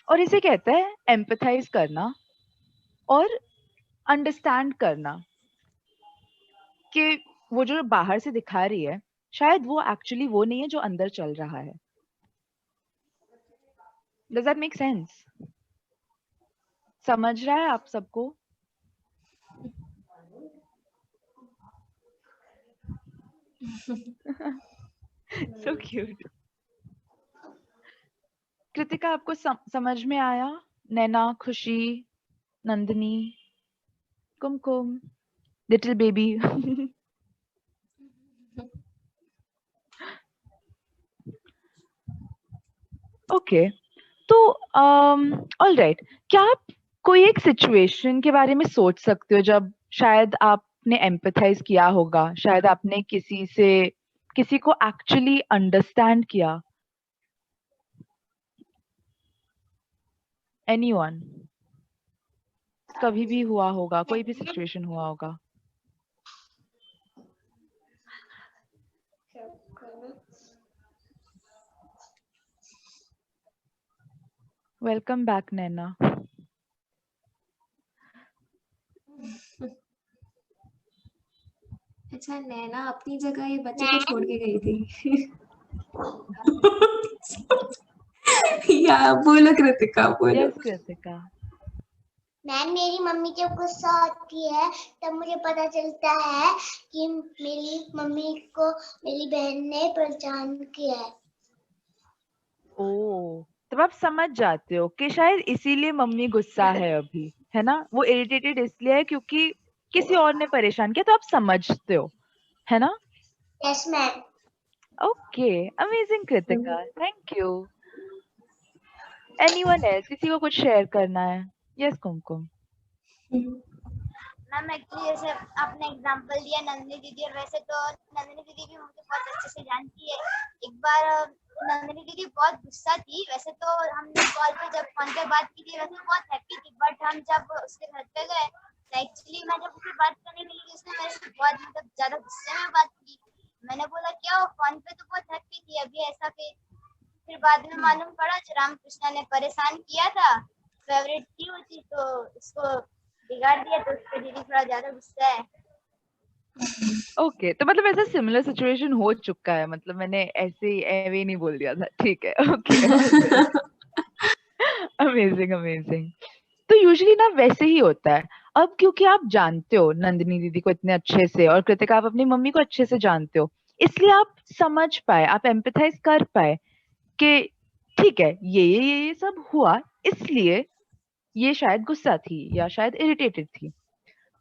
और इसे कहते हैं एम्पैथाइज करना और अंडरस्टैंड करना कि वो जो बाहर से दिखा रही है शायद वो एक्चुअली वो नहीं है जो अंदर चल रहा है। Does that make sense? समझ रहा है आप सबको? So cute. कृतिका आपको समझ में आया? नैना, खुशी, नंदिनी, कुमकुम, लिटिल बेबी। ओके, तो ऑल राइट, क्या आप कोई एक सिचुएशन के बारे में सोच सकते हो जब शायद आपने एम्पैथाइज किया होगा, शायद आपने किसी को एक्चुअली अंडरस्टैंड किया? एनीवन? कभी भी हुआ होगा, कोई भी सिचुएशन हुआ होगा? वेलकम बैक नैना। अच्छा, नैना अपनी जगह ये बच्चे को छोड़ के गई थी। या बोलो कृतिका, बोलो। यस कृतिका। मैम, मेरी मम्मी जब गुस्सा होती है तब मुझे पता चलता है कि मेरी मम्मी को मेरी बहन ने परेशान किया है। ओ, तब आप समझ जाते हो कि शायद इसीलिए मम्मी गुस्सा है अभी, है ना, वो इरिटेटेड इसलिए है क्योंकि किसी और ने परेशान किया, तो आप समझते हो, है ना? Yes ma'am. Okay, amazing Kritika, thank you. Anyone else, किसी को कुछ शेयर करना है? यस कुमकुम। मैम एक्चुअली जैसे आपने एग्जांपल दिया नंदिनी दीदी, और वैसे तो नंदिनी दीदी भी मुझे बहुत अच्छे से जानती है। एक बार नंदिनी दीदी बहुत गुस्सा थी, वैसे तो हमने कॉल पे जब फोन पे बात की थी वैसे बहुत हैप्पी थी, बट हम जब उसके घर पे गए तो एक्चुअली मैं जब उससे बात करने लगी उसने मेरे से बहुत मतलब ज्यादा गुस्से में बात की। मैंने बोला क्या हो, फोन पे तो बहुत हैप्पी थी, अभी ऐसा फिर बाद में मालूम पड़ा जो रामकृष्णा ने परेशान किया था, फेवरेट थी वो चीज, तो उसको बिगाड़ दिया, तो उसके दीदी थोड़ा ज्यादा गुस्सा है। ओके, तो मतलब ऐसा सिमिलर सिचुएशन हो चुका है, मतलब मैंने ऐसे ही एवे नहीं बोल दिया था, ठीक है। Okay, amazing amazing. तो यूजुअली ना वैसे ही होता है। अब क्योंकि आप जानते हो नंदिनी दीदी को इतने अच्छे से और कृतिका आप अपनी मम्मी को अच्छे से जानते हो, इसलिए आप समझ पाए, आप एम्पैथाइज कर पाए कि ठीक है ये सब हुआ, इसलिए ये शायद गुस्सा थी या शायद इरिटेटेड थी।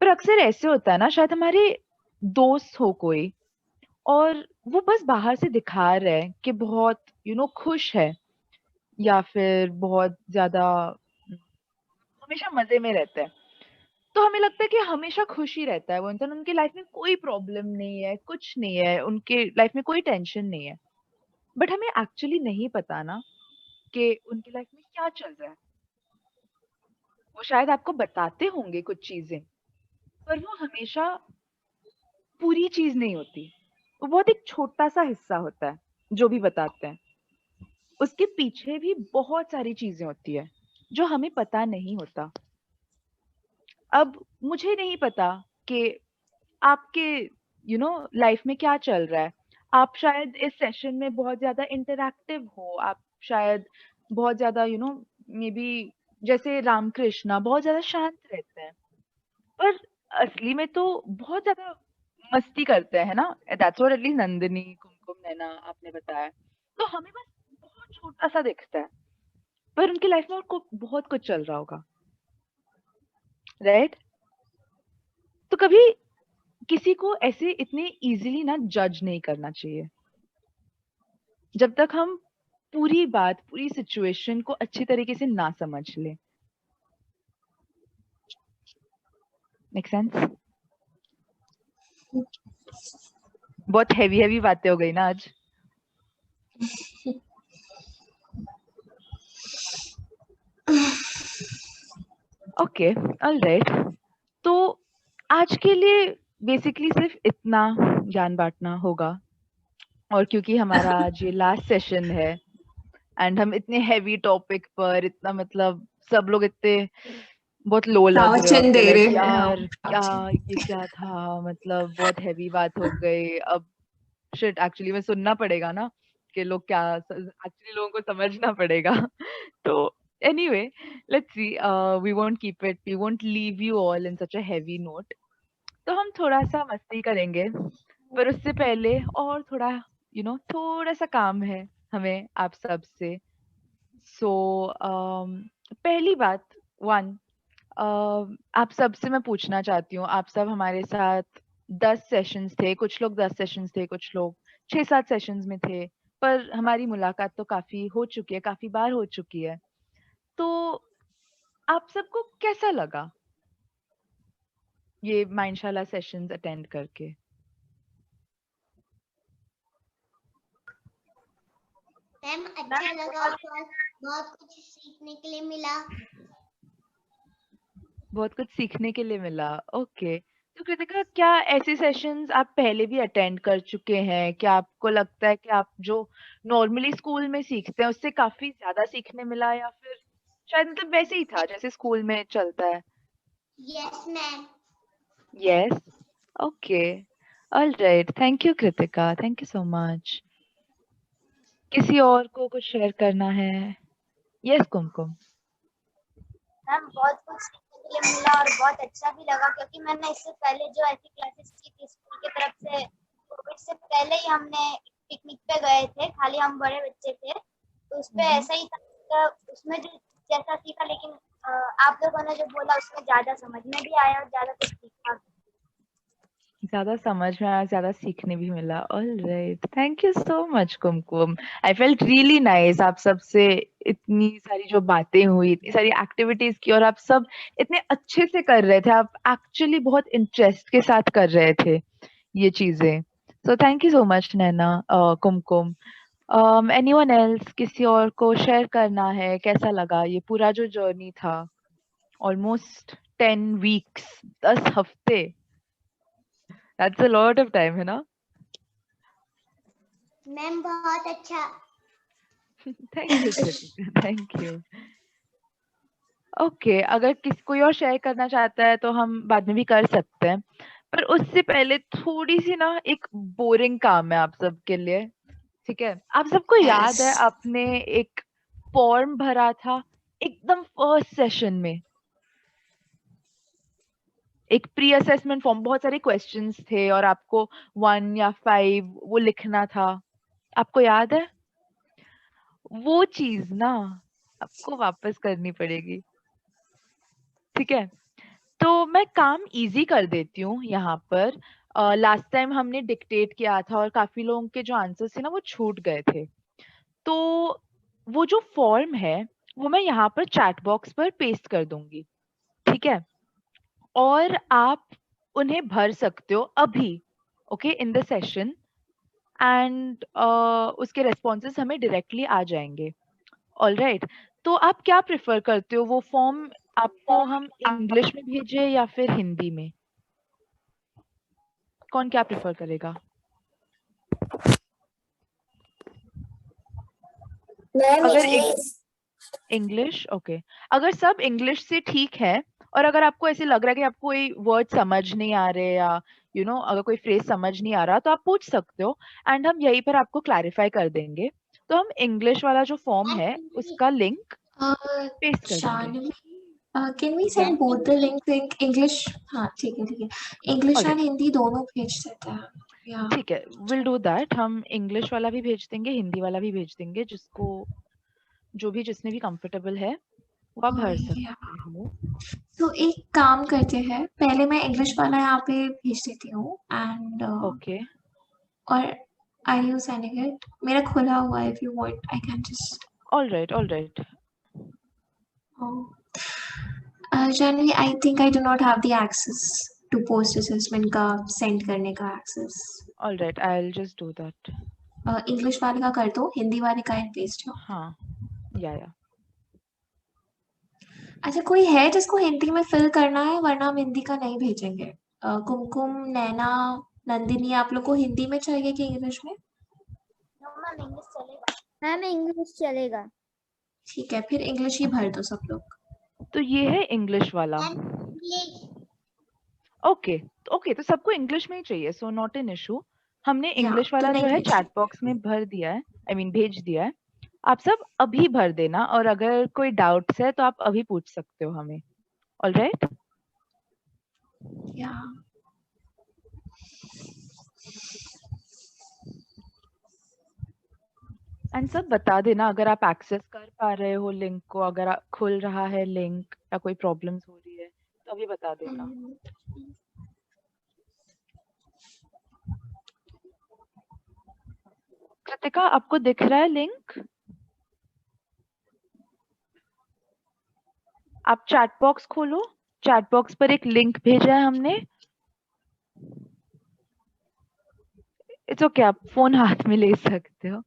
पर अक्सर ऐसे होता है ना, शायद हमारे दोस्त हो कोई और वो बस बाहर से दिखा रहे हैं कि बहुत खुश है या फिर बहुत ज्यादा हमेशा मजे में रहता है, तो हमें लगता है कि हमेशा खुश ही रहता है वो इंसान, उनकी लाइफ में कोई प्रॉब्लम नहीं है, कुछ नहीं है, उनके लाइफ में कोई टेंशन नहीं है। बट हमें एक्चुअली नहीं पता ना कि उनकी लाइफ में क्या चल रहा है। वो शायद आपको बताते होंगे कुछ चीजें, पर वो हमेशा पूरी चीज नहीं होती, वो बहुत एक छोटा सा हिस्सा होता है जो भी बताते हैं। उसके पीछे भी बहुत सारी चीजें होती है जो हमें पता नहीं होता। अब मुझे नहीं पता कि आपके लाइफ में क्या चल रहा है। आप शायद इस सेशन में बहुत ज्यादा इंटरैक्टिव हो, आप शायद बहुत ज्यादा मे बी जैसे रामकृष्णा बहुत ज्यादा शांत रहते हैं, पर असली में तो बहुत ज्यादा मस्ती करते हैं ना। दैट्स व्हाट एटलीस्ट नंदिनी, कुमकुम, नैना आपने बताया। तो हमें बस बहुत छोटा सा दिखता है, पर उनकी लाइफ में और बहुत कुछ चल रहा होगा, राइट? तो कभी किसी को ऐसे इतने इजीली ना जज नहीं करना चाहिए, जब तक हम पूरी बात, पूरी सिचुएशन को अच्छी तरीके से ना समझ ले। Make sense? बहुत हैवी हैवी बातें हो गई ना आज। Okay, alright. तो आज के लिए बेसिकली सिर्फ इतना ज्ञान बांटना होगा, और क्योंकि हमारा आज ये लास्ट सेशन है एंड हम इतने हैवी टॉपिक पर इतना, मतलब सब लोग इतने बहुत लो लग रहे हो प्रवचन आपके, दे लाइक रहे हैं यार हम, क्या प्रवचन। ये क्या था, मतलब बहुत हैवी बात हो गई। अब शिट, एक्चुअली में सुनना पड़ेगा ना कि लोग क्या, एक्चुअली लोगों को समझना पड़ेगा। तो anyway, let's see, we won't keep it, we won't leave you all in such a heavy note. तो हम थोड़ा सा मस्ती करेंगे, पर उससे पहले और थोड़ा थोड़ा सा काम है हमें आप सब से। सो पहली बात, वन, आप सबसे मैं पूछना चाहती हूँ, आप सब हमारे साथ 10 सेशंस थे, कुछ लोग 10 सेशंस थे, कुछ लोग 6-7 सेशंस में थे, पर हमारी मुलाकात तो काफी हो चुकी है, काफी बार हो चुकी है। तो आप सबको कैसा लगा ये माइंडशाला सेशंस अटेंड करके? मैम अच्छा लगा, बहुत कुछ सीखने के लिए मिला। बहुत कुछ सीखने के लिए मिला, ओके। तो कृतिका, क्या ऐसे सेशंस आप पहले भी अटेंड कर चुके हैं? क्या आपको लगता है कि आप जो नॉर्मली स्कूल में सीखते हैं उससे काफी ज्यादा सीखने मिला, या फिर शायद मतलब वैसे ही था जैसे स्कूल में चलता है? Yes ma'am. Yes, okay, alright. Thank you Kritika, thank you so much. किसी और को कुछ शेयर करना है? यस कुमकुम। मैम बहुत कुछ सीखने के लिए मिला और बहुत अच्छा भी लगा, क्योंकि मैंने इससे पहले जो ऐसी क्लासेस की थी स्कूल की तरफ से, कोविड से पहले ही हमने पिकनिक पे गए थे, खाली हम बड़े बच्चे थे, तो उस पे ऐसा ही था। तो उसमें जो जैसा सीखा, लेकिन आप लोगों ने जो बोला उसमें ज्यादा समझ में भी आया और ज्यादा कुछ सीखा। ज्यादा समझ में आया, ज्यादा सीखने भी मिला। Alright, thank you so much Kumkum. I felt really nice, आप सब से इतनी सारी जो बातें हुई, इतनी सारी एक्टिविटीज की, और आप सब इतने अच्छे से कर रहे थे, आप एक्चुअली बहुत इंटरेस्ट के साथ कर रहे थे ये चीजें। So thank you so much Naina, Kumkum. Anyone else, किसी और को शेयर करना है कैसा लगा ये पूरा जो जर्नी था? ऑलमोस्ट 10 वीक्स, 10 हफ्ते, that's a lot of time, है ना? मैम बहुत अच्छा। Thank you Kritika, thank you. Okay, अगर कोई और शेयर करना चाहता है तो हम बाद में भी कर सकते हैं, पर उससे पहले थोड़ी सी ना एक बोरिंग काम है आप सबके लिए, ठीक है? आप सबको याद है यस आपने एक फॉर्म भरा था एकदम फर्स्ट सेशन में, एक प्री असेसमेंट फॉर्म, बहुत सारे क्वेश्चंस थे और आपको 1 या 5 वो लिखना था, आपको याद है? वो चीज ना आपको वापस करनी पड़ेगी, ठीक है? तो मैं काम इजी कर देती हूँ यहाँ पर। लास्ट टाइम हमने डिक्टेट किया था और काफी लोगों के जो आंसर्स थे ना वो छूट गए थे। तो वो जो फॉर्म है वो मैं यहाँ पर चैट बॉक्स पर पेस्ट कर दूंगी, ठीक है? और आप उन्हें भर सकते हो अभी, okay, in the session, and उसके रेस्पॉन्सेस हमें डायरेक्टली आ जाएंगे। ऑल राइट, तो आप क्या प्रेफर करते हो, वो फॉर्म आपको हम इंग्लिश में भेजें या फिर हिंदी में? कौन क्या प्रेफर करेगा? अगर इंग्लिश, ओके, अगर सब इंग्लिश से ठीक है और अगर आपको ऐसे लग रहा है कि आपको कोई वर्ड समझ नहीं आ रहे या अगर कोई फ्रेज समझ नहीं आ रहा तो आप पूछ सकते हो, एंड हम यहीं पर आपको क्लैरिफाई कर देंगे। तो हम इंग्लिश वाला जो फॉर्म है उसका लिंक पेस्ट कर देंगे। Janvi can we send both the link English? हाँ ठीक है ठीक है, इंग्लिश ऑलराइट, एंड हिंदी दोनों भेज देते हैं या ठीक है, विल डू दैट। हम इंग्लिश वाला भी भेज देंगे, हिंदी वाला भी भेज देंगे, जिसने भी कंफर्टेबल है वो आप भर या सकते हो। तो एक काम करते हैं, पहले मैं इंग्लिश वाला यहाँ पे भेज देती हूँ एंड ओके, और आई यू सेंडिंग इट? मेरा खुला हुआ है, if you want I can just alright, alright, Janvi I think I do not have the access to post assessment का सेंड करने का access. Alright, I will just do that. English वाले का कर दो, हिंदी वाले का एंड भेज दो। हाँ, या अच्छा कोई है जिसको हिंदी में फिल करना है, वरना हम हिंदी का नहीं भेजेंगे। कुमकुम, नैना, नंदिनी, आप लोग को हिंदी में चाहिए कि इंग्लिश में? नो मैम इंग्लिश चलेगा। मैम इंग्लिश चलेगा। ठीक है, फिर इंग्लिश ही भर दो सब लोग। तो ये है इंग्लिश वाला। ओके, ओके, तो सबको इंग्लिश में ही चाहिए, सो नॉट एन इशू। हमने या इंग्लिश तो वाला नहीं जो है भेज चैट बॉक्स में भर दिया है, आई मीन भेज दिया है। आप सब अभी भर देना और अगर कोई डाउट्स है तो आप अभी पूछ सकते हो हमें। ऑलराइट, या एंड सब बता देना अगर आप एक्सेस कर पा रहे हो लिंक को, अगर खुल रहा है लिंक या कोई प्रॉब्लम्स हो रही है तो अभी बता देना। कृतिका, आपको दिख रहा है लिंक? आप चैट बॉक्स खोलो, चैट बॉक्स पर एक लिंक भेजा है हमने। इट्स ओके, आप फोन हाथ में ले सकते हो।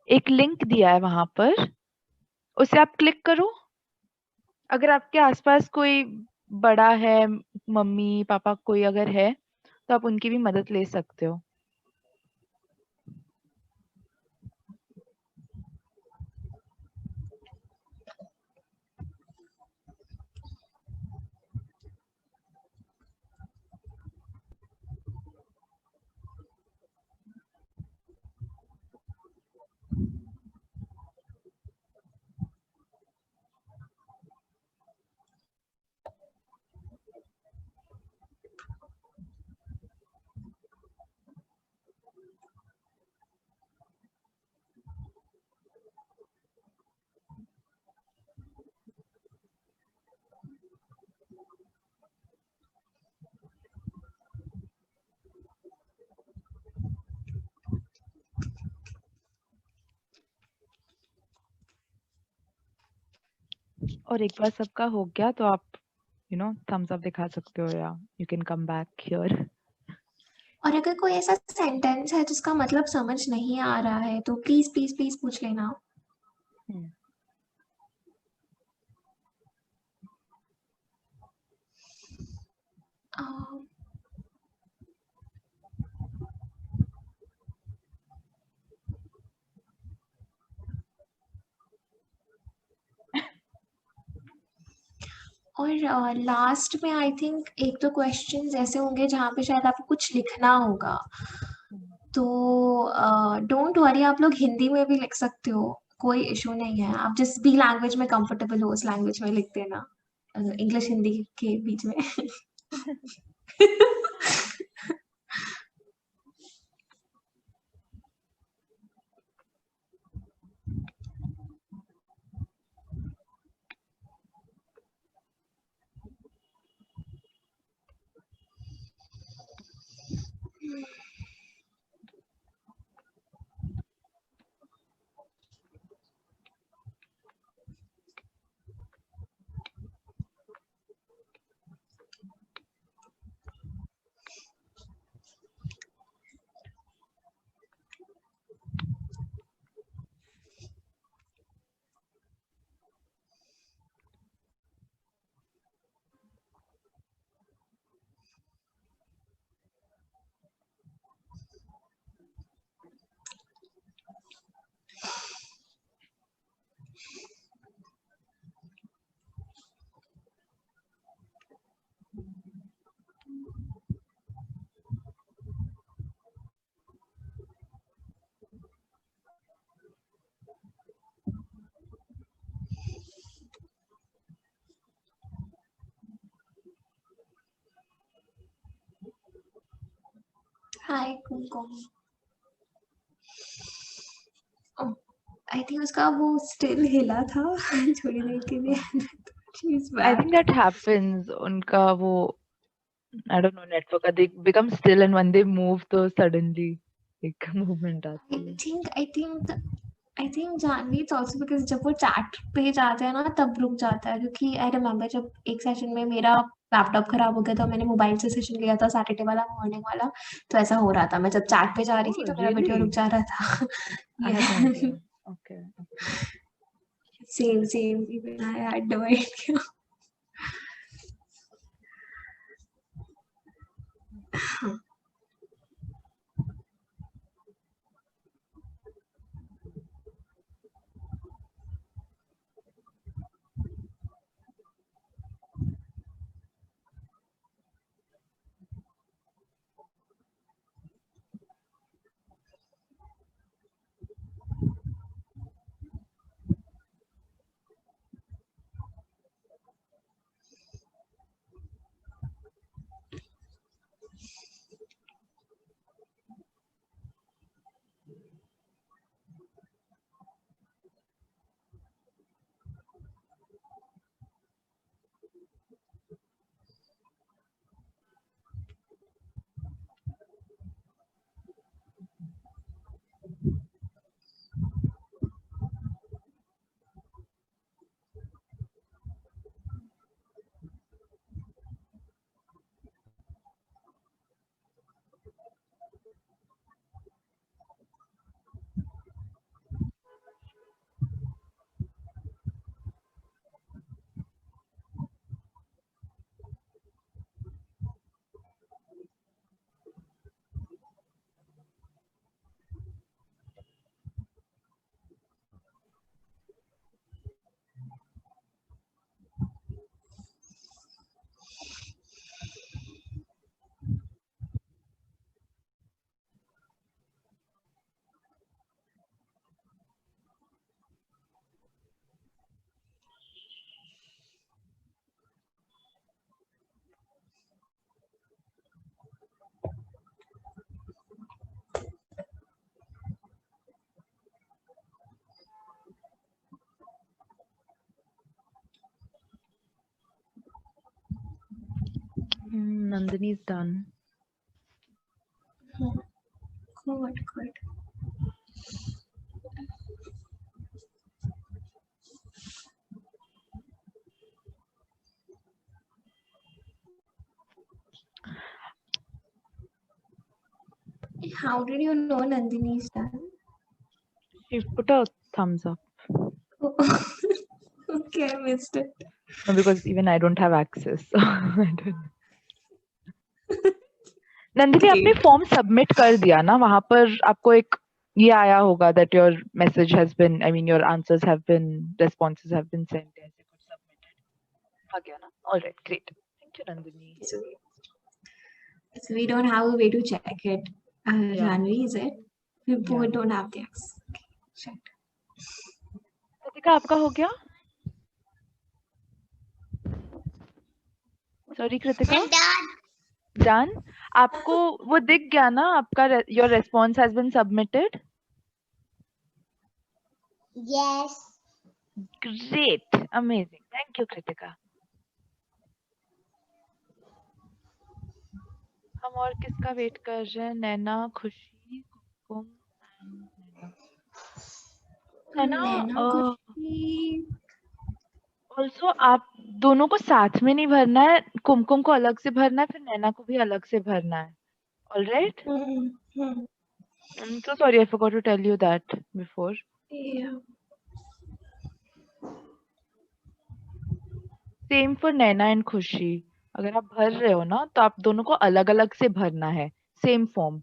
एक लिंक दिया है वहां पर, उसे आप क्लिक करो। अगर आपके आसपास कोई बड़ा है, मम्मी पापा कोई अगर है तो आप उनकी भी मदद ले सकते हो। और एक बार सबका हो गया तो आप थम्स अप दिखा सकते हो या you can come back here. और अगर कोई ऐसा सेंटेंस है जिसका मतलब समझ नहीं आ रहा है तो प्लीज प्लीज प्लीज पूछ लेना। और लास्ट में आई थिंक एक तो क्वेश्चंस ऐसे होंगे जहाँ पे शायद आपको कुछ लिखना होगा, तो डोंट वरी, आप लोग हिंदी में भी लिख सकते हो, कोई इशू नहीं है। आप जिस भी लैंग्वेज में कंफर्टेबल हो उस लैंग्वेज में लिख देना, इंग्लिश हिंदी के बीच में। हाय कुमकुम। आई थिंक उसका वो स्टिल हिला था थोड़ी देर के लिए। She's I back. think that happens. उनका वो I don't know network. They become still and when they move, तो suddenly एक movement आती है. I think Janvi it's also because जब वो चैट पे जाते हैं ना तब रुक जाता है, क्योंकि आई रिमेम्बर जब एक सेशन में मेरा लैपटॉप खराब हो गया था, मैंने मोबाइल से सेशन लिया था सैटरडे वाला मॉर्निंग वाला, तो ऐसा हो रहा था, मैं जब चैट पे जा रही थी Oh, तो मेरा वीडियो रुक really? जा रहा था। I had no idea. Okay. Same even I had no idea. Nandini's done. Good. How did you know Nandini's done? She put a thumbs up. Okay, I missed it. No, because even I don't have access. So I don't know. Nandini आपने form submit कर दिया ना, वहां पर आपको एक ये आया होगा that your message has been, I mean your answers have been, responses have been sent, ऐसे कुछ submitted. आ गया ना? Alright, great, thank you Nandini. So we don't have a way to check it. Yeah. Janvi, is it? We both Yeah. don't have the access. Okay, check. Kritika आपका हो गया? Sorry Kritika, done. आपको वो दिख गया ना आपका? Your response has been submitted. Yes. Great, amazing, thank you Kritika. हम और किसका वेट कर रहे हैं? नैना, खुशी, कुमकुम and नैना। नैना, खुशी। ऑल्सो आप दोनों को साथ में नहीं भरना है, कुमकुम को अलग से भरना है, फिर नैना को भी अलग से भरना है। Alright? I'm so sorry, I forgot to tell you that before. Yeah. Same for Naina and खुशी। अगर आप भर रहे हो ना तो आप दोनों को अलग अलग से भरना है, same form.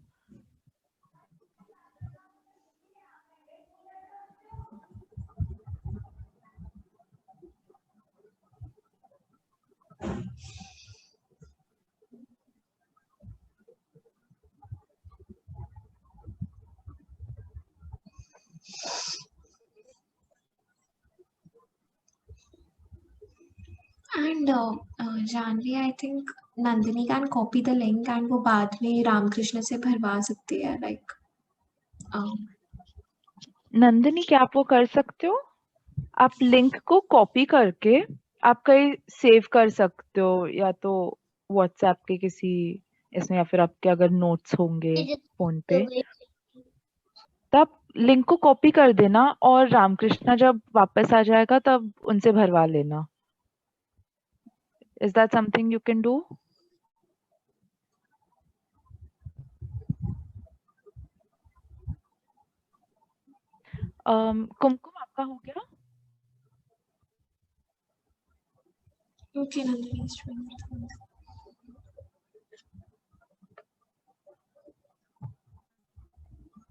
And Janvi, I think Nandini can copy the link and वो बाद में रामकृष्ण से भरवा सकती है, like. नंदिनी, क्या आप वो कर सकते हो? आप लिंक को कॉपी करके आप कहीं सेव कर सकते हो, या तो व्हाट्सएप के किसी इसमें, या फिर आपके अगर नोट्स होंगे फोन पे, तब लिंक को कॉपी कर देना और रामकृष्णा जब वापस आ जाएगा तब उनसे भरवा लेना। Is that something you can do? Kumkum आपका हो गया? Okay, Nandini is doing it.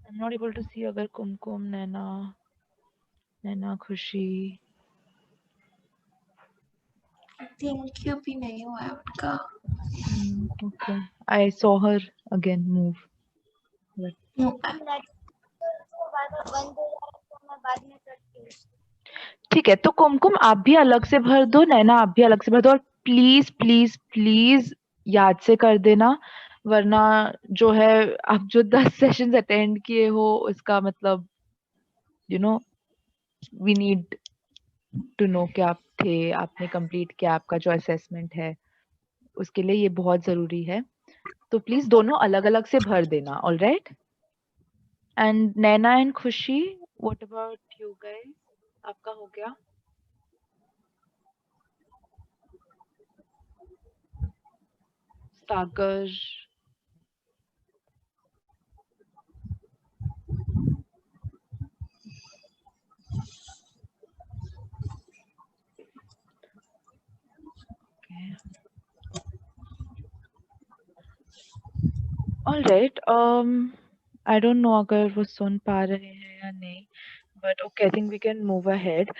I'm not able to see अगर कुमकुम, नैना, खुशी। I think अभी नहीं हुआ है उनका. Okay, I saw her again move. No. बंद हो जाए तो मैं बाद में करती हूँ। ठीक है, तो कुमकुम आप भी अलग से भर दो, नैना आप भी अलग से भर दो, और प्लीज प्लीज प्लीज याद से कर देना, वरना जो है आप जो 10 सेशंस अटेंड किए हो उसका मतलब वी नीड टू नो कि आप थे, आपने कंप्लीट किया, आपका जो असेसमेंट है उसके लिए ये बहुत जरूरी है। तो प्लीज दोनों अलग अलग से भर देना। Alright? And Naina and Khushi, what about you guys? आपका हो गया? Sagar, alright, I don't know अगर वो सुन पा रहे हैं या नहीं, but okay, I think we can move ahead.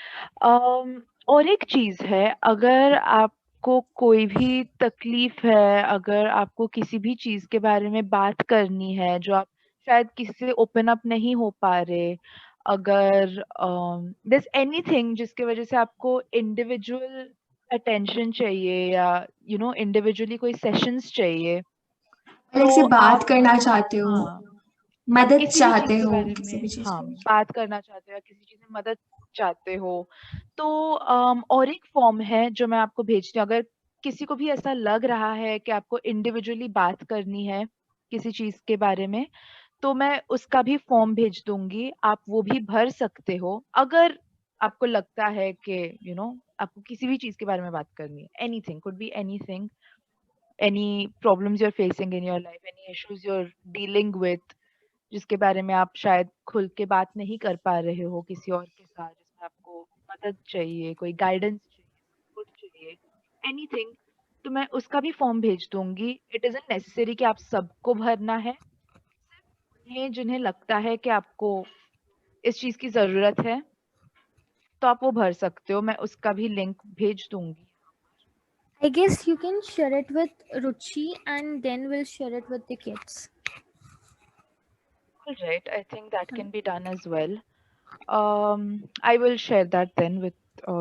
और एक चीज है, अगर आपको कोई भी तकलीफ है, अगर आपको किसी भी चीज के बारे में बात करनी है जो आप शायद किसी से ओपन अप नहीं हो पा रहे, अगर दिस एनीथिंग जिसकी वजह से आपको इंडिविजुअल अटेंशन चाहिए या इंडिविजुअली कोई सेशंस चाहिए, अलग से तो बात आप करना चाहते हो, हाँ मदद किसी भी चीज चाहते के हो, बारे किसी में भी चीज हाँ की. बात करना चाहते हो या किसी चीज में मदद चाहते हो, तो और एक फॉर्म है जो मैं आपको भेजती हूँ। अगर किसी को भी ऐसा लग रहा है कि आपको इंडिविजुअली बात करनी है किसी चीज के बारे में, तो मैं उसका भी फॉर्म भेज दूंगी, आप वो भी भर सकते हो। अगर आपको लगता है कि आपको किसी भी चीज के बारे में बात करनी है, anything, could be anything, any problems you're facing in your life, any issues you're dealing with, जिसके बारे में आप शायद खुल के बात नहीं कर पा रहे हो किसी और के साथ, जिसमें आपको मदद चाहिए, कोई गाइडेंस चाहिए, कुछ चाहिए, एनीथिंग, तो मैं उसका भी फॉर्म भेज दूंगी। इट इजंट नेसेसरी कि आप सबको भरना है, उन्हें जिन्हें लगता है कि आपको इस चीज की जरूरत है तो आप वो भर सकते हो। मैं उसका भी लिंक भेज दूंगी। I guess you can share it with Ruchi and then we'll share it with the kids. All right, I think that can be done as well. I will share that then with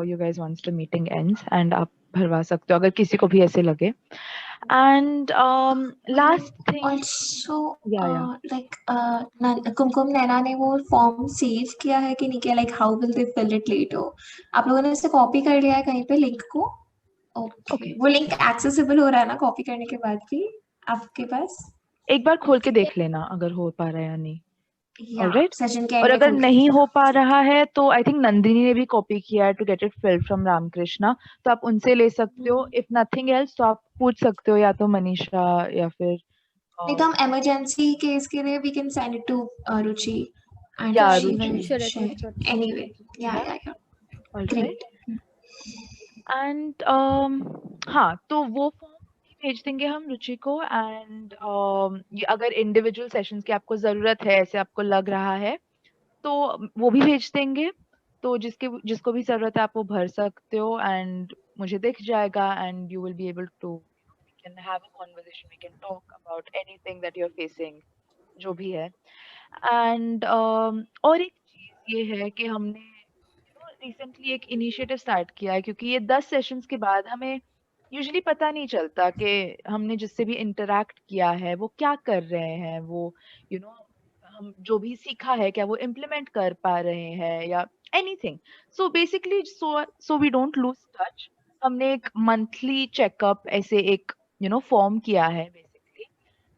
you guys once the meeting ends, and आप भरवा सकते हो अगर किसी को भी ऐसे लगे. And last thing, Also, yeah. like कुमकुम नैना ने वो फॉर्म सेव किया है कि नहीं किया, like how will they fill it later? आप लोगों ने इसे कॉपी कर लिया है कहीं पे लिंक को? Okay. वो लिंक एक्सेसिबल हो रहा है ना कॉपी करने के बाद भी आपके पास? एक बार खोल के देख लेना अगर हो पा रहा है या नहीं. Yeah, Alright. सेशन के और end में अगर खोल के नहीं देखना। हो पा रहा है तो आई थिंक नंदिनी ने भी कॉपी किया है to get it filled from Ramakrishna, तो आप उनसे ले सकते हो. इफ नथिंग एल्स तो आप पूछ सकते हो या तो मनीषा या फिर नहीं तो हम इमरजेंसी केस के लिए we can send it to Ruchi and Yeah, she Ruchi. will Share it share. with Ruchi. Anyway, yeah. Alright. Great. And हाँ, तो वो फॉर्म भेज देंगे हम रुचि को. एंड अगर इंडिविजुअल सेशंस की आपको जरूरत है, ऐसे आपको लग रहा है, तो वो भी भेज देंगे. तो जिसको भी जरूरत है आप वो भर सकते हो एंड मुझे दिख जाएगा and you will be able to can have a conversation, we can talk about anything that you are facing, जो भी है. एंड और एक चीज ये है कि हमने रिसेंटली एक इनिशिएटिव स्टार्ट किया है, क्योंकि ये 10 सेशंस के बाद हमें यूजुअली पता नहीं चलता कि हमने जिससे भी इंटरैक्ट किया है वो क्या कर रहे हैं, वो हम जो भी सीखा है क्या वो इम्प्लीमेंट कर पा रहे हैं या anything. So basically so we don't lose touch, हमने एक मंथली चेकअप ऐसे एक फॉर्म किया है बेसिकली.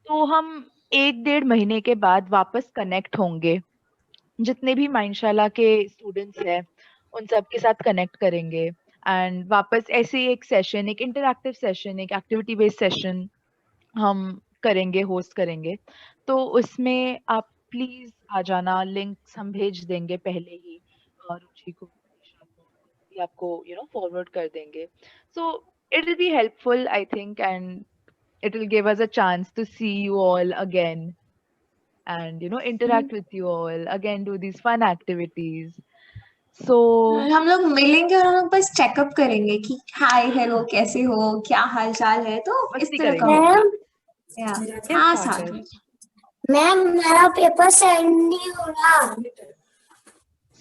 तो हम 1-1.5 महीने के बाद वापस कनेक्ट होंगे, जितने भी माइंडशाला के स्टूडेंट्स हैं उन सब के साथ कनेक्ट करेंगे एंड वापस ऐसे एक सेशन, एक इंटरैक्टिव सेशन, एक एक्टिविटी बेस्ड सेशन हम करेंगे, होस्ट करेंगे. तो उसमें आप प्लीज आ जाना, लिंक्स हम भेज देंगे पहले ही रुचि को, भी आपको फॉरवर्ड कर देंगे. So it will be helpful I think and it will give us a chance to see you all again and interact with you all again, do these fun activities. So हम लोग मिलेंगे और हम लोग बस checkup करेंगे कि hi hello कैसे हो, क्या हाल चाल है, तो इस मस्ती तरह का करेंगे. होगा. हाँ सागर. मैम मेरा पेपर सेंड नहीं हो रहा.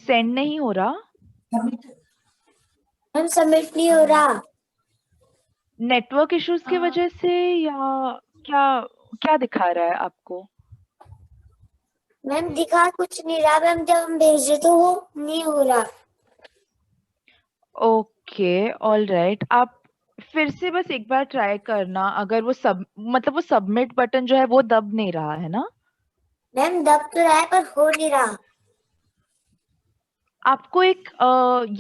सेंड नहीं हो रहा? मैम सबमिट नहीं हो रहा. नेटवर्क इश्यूज की वजह से या क्या क्या दिखा रहा है आपको? मैम दिखा कुछ नहीं रहा मैम, जब हम भेजे तो वो नहीं हो रहा. Okay, all right. आप फिर से बस एक बार ट्राई करना. अगर वो वो सबमिट बटन जो है वो दब नहीं रहा है ना? मैम दब तो रहा है पर हो नहीं रहा. आपको एक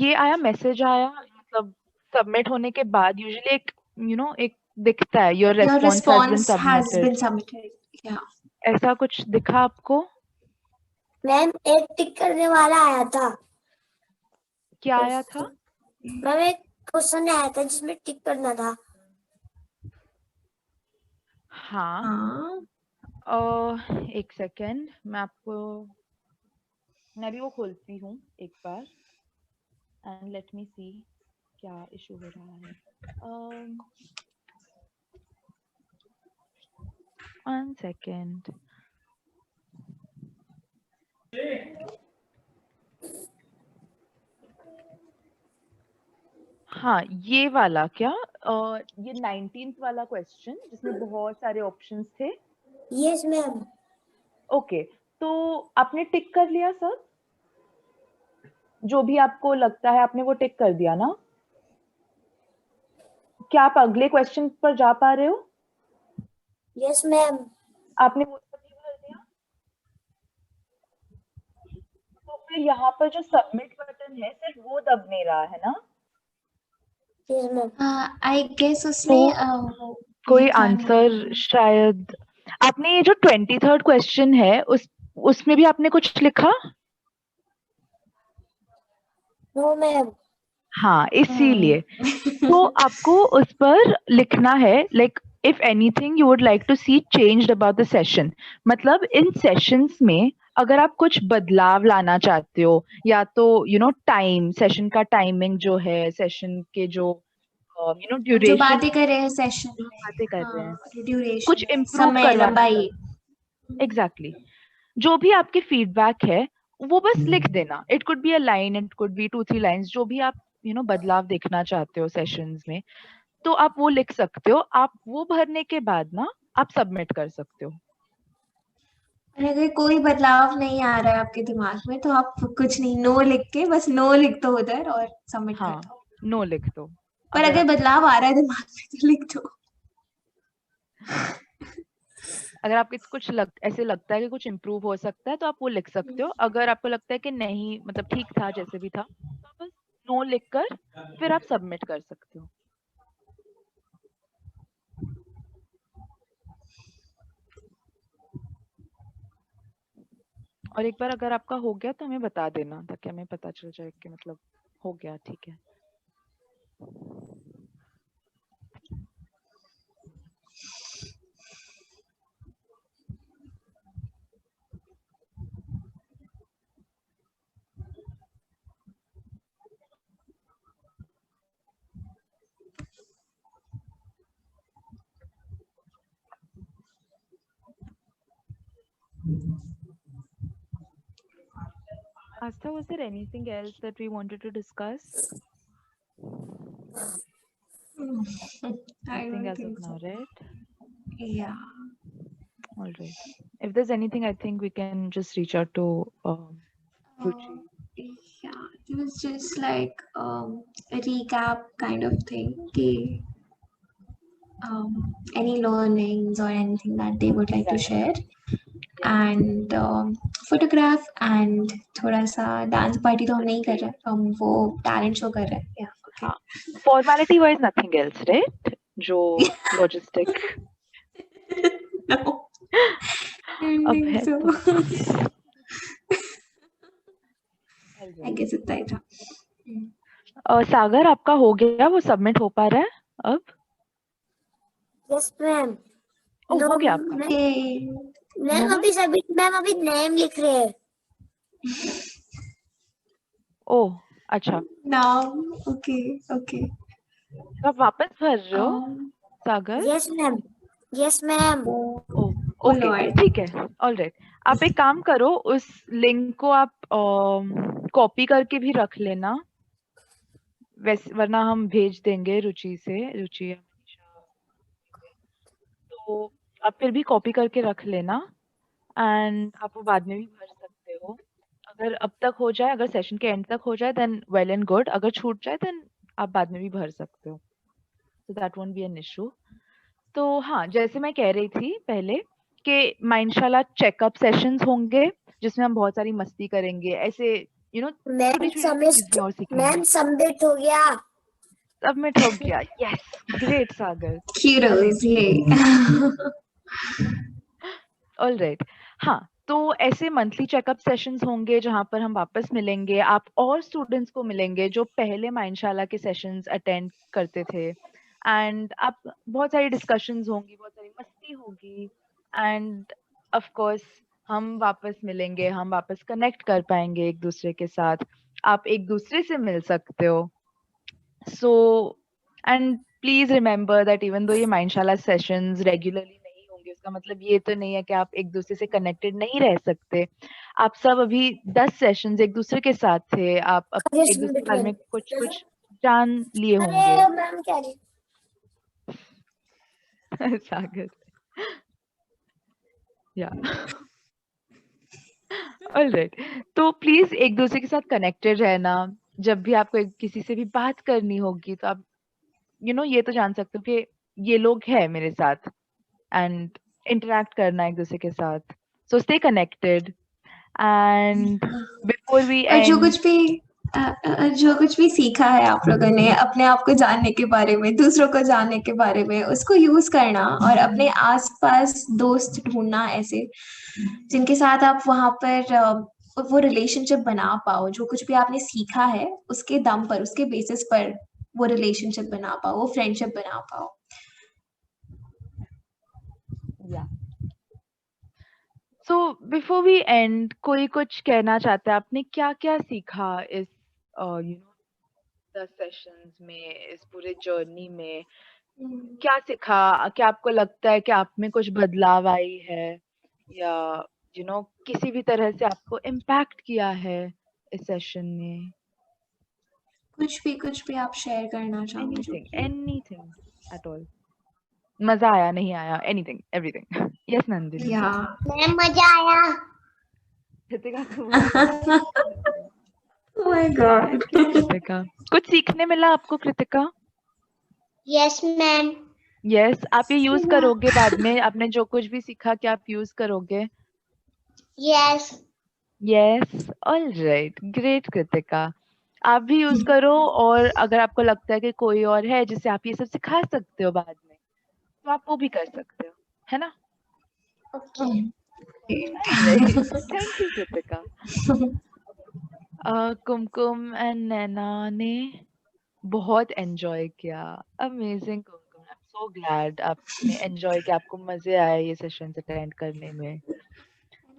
ये आया, मैसेज आया, मतलब सबमिट होने के बाद यूजुअली एक एक दिखता है your Your response has response has been been submitted. submitted. Yeah. ऐसा कुछ दिखा आपको? मैम एक टिक करने वाला आया था. क्या आया था? मैम एक क्वेश्चन आया था जिसमें टिक करना था. हाँ. एक सेकेंड, मैं भी वो खोलती हूँ एक बार एंड लेट मी सी क्या इशू हो रहा है. One second. हाँ, ये वाला क्या? ये 19th वाला क्वेश्चन जिसमें बहुत सारे ऑप्शंस थे. Yes ma'am. ओके, तो आपने टिक कर लिया सर? जो भी आपको लगता है आपने वो टिक कर दिया ना? क्या आप अगले क्वेश्चन पर जा पा रहे हो? Yes ma'am. आपने वो सब भी भर दिया? तो फिर यहाँ पर जो सबमिट बटन है सिर्फ वो दब नहीं रहा है ना? Yes ma'am. I guess उसमें कोई आंसर शायद. आपने ये जो 23rd क्वेश्चन है उसमें भी आपने कुछ लिखा? No ma'am. हाँ, इसीलिए तो आपको उस पर लिखना है like if anything you would like to see changed about the session. मतलब इन सेशंस में अगर आप कुछ बदलाव लाना चाहते हो या तो टाइम, सेशन का टाइमिंग जो है, सेशन के जो जो जो बातें ड्यूरेशन कर रहे हैं सेशन हम में, बातें कर रहे हैं, हाँ ड्यूरेशन कुछ है, इम्प्रूव समय करवाना लंबाई। एग्जैक्टली जो भी आपके फीडबैक है वो बस लिख देना. It could be a line, it could be 2-3 lines, जो भी आप बदलाव देखना चाहते हो सेशंस में, तो आप वो लिख सकते हो. आप वो भरने के बाद ना आप सबमिट कर सकते हो. और अगर कोई बदलाव नहीं आ रहा है आपके दिमाग में तो आप कुछ नहीं, नो लिख के बस नो लिख दो उधर और सबमिट कर हाँ, दो. नो लिख दो. पर अगर बदलाव आ रहा है दिमाग में तो लिख दो. अगर आपको कुछ ऐसे लगता है कि कुछ इम्प्रूव हो सकता है तो आप वो लिख सकते हो. अगर आपको लगता है कि नहीं, मतलब ठीक था जैसे भी था, तो आप बस नो लिख कर फिर आप सबमिट कर सकते हो. और एक बार अगर आपका हो गया तो हमें बता देना, ताकि हमें पता चल जाए कि मतलब हो गया. ठीक है. Astha, was there anything else that we wanted to discuss? I Nothing don't as of think now, so. right? Yeah. All right. If there's anything, I think we can just reach out to Ruchi. Yeah, it was just like a recap kind of thing. Okay. Any learnings or anything that they would like to share, and photograph and थोड़ा सा dance party तो हम नहीं कर रहे, हम वो talent show कर रहे हैं. Yeah. Okay. हाँ. Formality wise, nothing else, right? जो logistic. No. I अब think है so. तो. All I right. guess इतना ही था. सागर, आपका हो गया, वो सबमिट हो पा रहा है अब? Yes ma'am. ओ, हो गया आपका. मैम अभी नेम लिख रहे हैं. ओह, अच्छा. Now, okay, okay. तो आप वापस भर रहे हो Sagar? Yes ma'am. Yes ma'am. Oh, Oh okay, Lord. ठीक है. All right. आप एक काम करो, उस लिंक को आप कॉपी करके भी रख लेना, वरना हम भेज देंगे रुचि से. रुचि या मनीषा, तो आप फिर भी कॉपी करके रख लेना, एंड आप वो बाद में भी भर सकते हो. अगर अब तक हो जाए, अगर सेशन के एंड तक हो जाए, देन वेल एंड गुड. अगर छूट जाए देन आप बाद में भी भर सकते हो. So that won't be an issue. तो हाँ, जैसे मैं कह रही थी पहले कि माइंडशाला चेकअप सेशंस होंगे, जिसमें हम बहुत सारी मस्ती करेंगे, ऐसे छोटी छोटी चीजें और सीखेंगे. मैम सबमिट हो गया. सबमिट हो गया. यस, ग्रेट सागर. Kudos. Yay. All right. हाँ, तो ऐसे मंथली चेकअप सेशंस होंगे जहाँ पर हम वापस मिलेंगे. आप और स्टूडेंट्स को मिलेंगे जो पहले माइंडशाला के सेशंस अटेंड करते थे, एंड आप बहुत सारी डिस्कशंस होंगी, बहुत सारी मस्ती होगी, एंड ऑफ कोर्स हम वापस मिलेंगे, हम वापस कनेक्ट कर पाएंगे एक दूसरे के साथ. आप एक दूसरे से मिल सकते हो. So and please remember that even though ये माइंडशाला सेशंस रेगुलरली नहीं होंगे, उसका मतलब ये तो नहीं है कि आप एक दूसरे से कनेक्टेड नहीं रह सकते. आप सब अभी 10 सेशंस एक दूसरे के साथ थे. आप एक दूसरे के बारे में कुछ कुछ जान लिए होंगे. मैम क्या रही? सागर. या ऑलराइट. तो प्लीज एक दूसरे के साथ कनेक्टेड रहना. जब भी आपको किसी से भी बात करनी होगी तो आप ये तो जान सकते हो कि ये लोग हैं मेरे साथ, एंड इंटरेक्ट करना एक दूसरे के साथ. So stay connected, and before we और एंड जो कुछ भी सीखा है आप लोगों ने अपने आप को जानने के बारे में, दूसरों को जानने के बारे में, उसको यूज करना और अपने आसपास दोस्त ढूंढना ऐसे जिनके साथ आप वहां पर वो रिलेशनशिप बना पाओ. जो कुछ भी आपने सीखा है उसके दम पर, उसके बेसिस पर वो रिलेशनशिप बना पाओ, वो फ्रेंडशिप बना पाओ. या सो बिफोर वी एंड, कोई कुछ कहना चाहता है? आपने क्या क्या सीखा इस 10 सेशंस में, इस पूरे जर्नी में हम्म, क्या सीखा? क्या आपको लगता है कि आप में कुछ बदलाव आई है, या किसी भी तरह से आपको इम्पैक्ट किया है इस सेशन ने? कुछ भी आप शेयर करना चाहो जो एनीथिंग, कि एनीथिंग एट ऑल। मजा आया, नहीं आया, एनीथिंग, एवरीथिंग। यस नंदिनी। या मैम मजा आया। कृतिका तुम्हारा? Oh my God. कृतिका, कुछ सीखने मिला आपको कृतिका? Yes ma'am. यस, आप ये यूज करोगे बाद में? आपने जो कुछ भी सीखा क्या आप यूज करोगे? Yes. Yes, all right, great Kritika. आप भी यूज करो, और अगर आपको लगता है कि कोई और है जिसे आप ये सब सिखा सकते हो बाद में, तो आप वो भी कर सकते हो, है ना? Thank you Kritika. Kumkum and Naina ने बहुत एंजॉय किया। Amazing Kumkum, I am so glad आपने एंजॉय किया, आपको मजे आए ये सेशंस अटेंड करने में।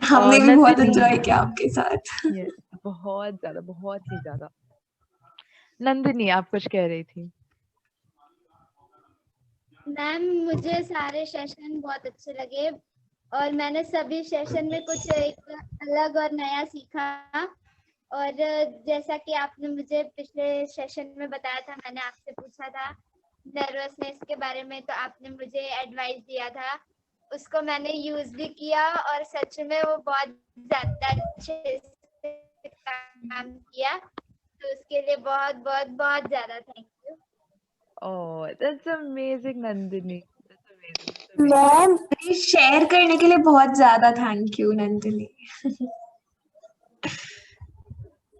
हमने भी बहुत नंदिनी, एंजॉय किया आपके साथ। यस, बहुत ज्यादा, बहुत ही ज्यादा। नंदिनी, आप कुछ कह रही थी? मैम मुझे सारे सेशन बहुत अच्छे लगे और मैंने सभी सेशन में कुछ एक अलग और नया सीखा। और जैसा कि आपने मुझे पिछले सेशन में बताया था, मैंने आपसे पूछा था नर्वसनेस के बारे में, तो आपने मुझे एडवाइस दिया था, उसको मैंने यूज भी किया और सच में वो बहुत ज्यादा अच्छे से काम किया। तो उसके लिए बहुत बहुत बहुत ज्यादा thank you. Oh, that's amazing Nandini, that's amazing, that's amazing. Ma'am ये शेयर करने के लिए बहुत ज्यादा thank you Nandini.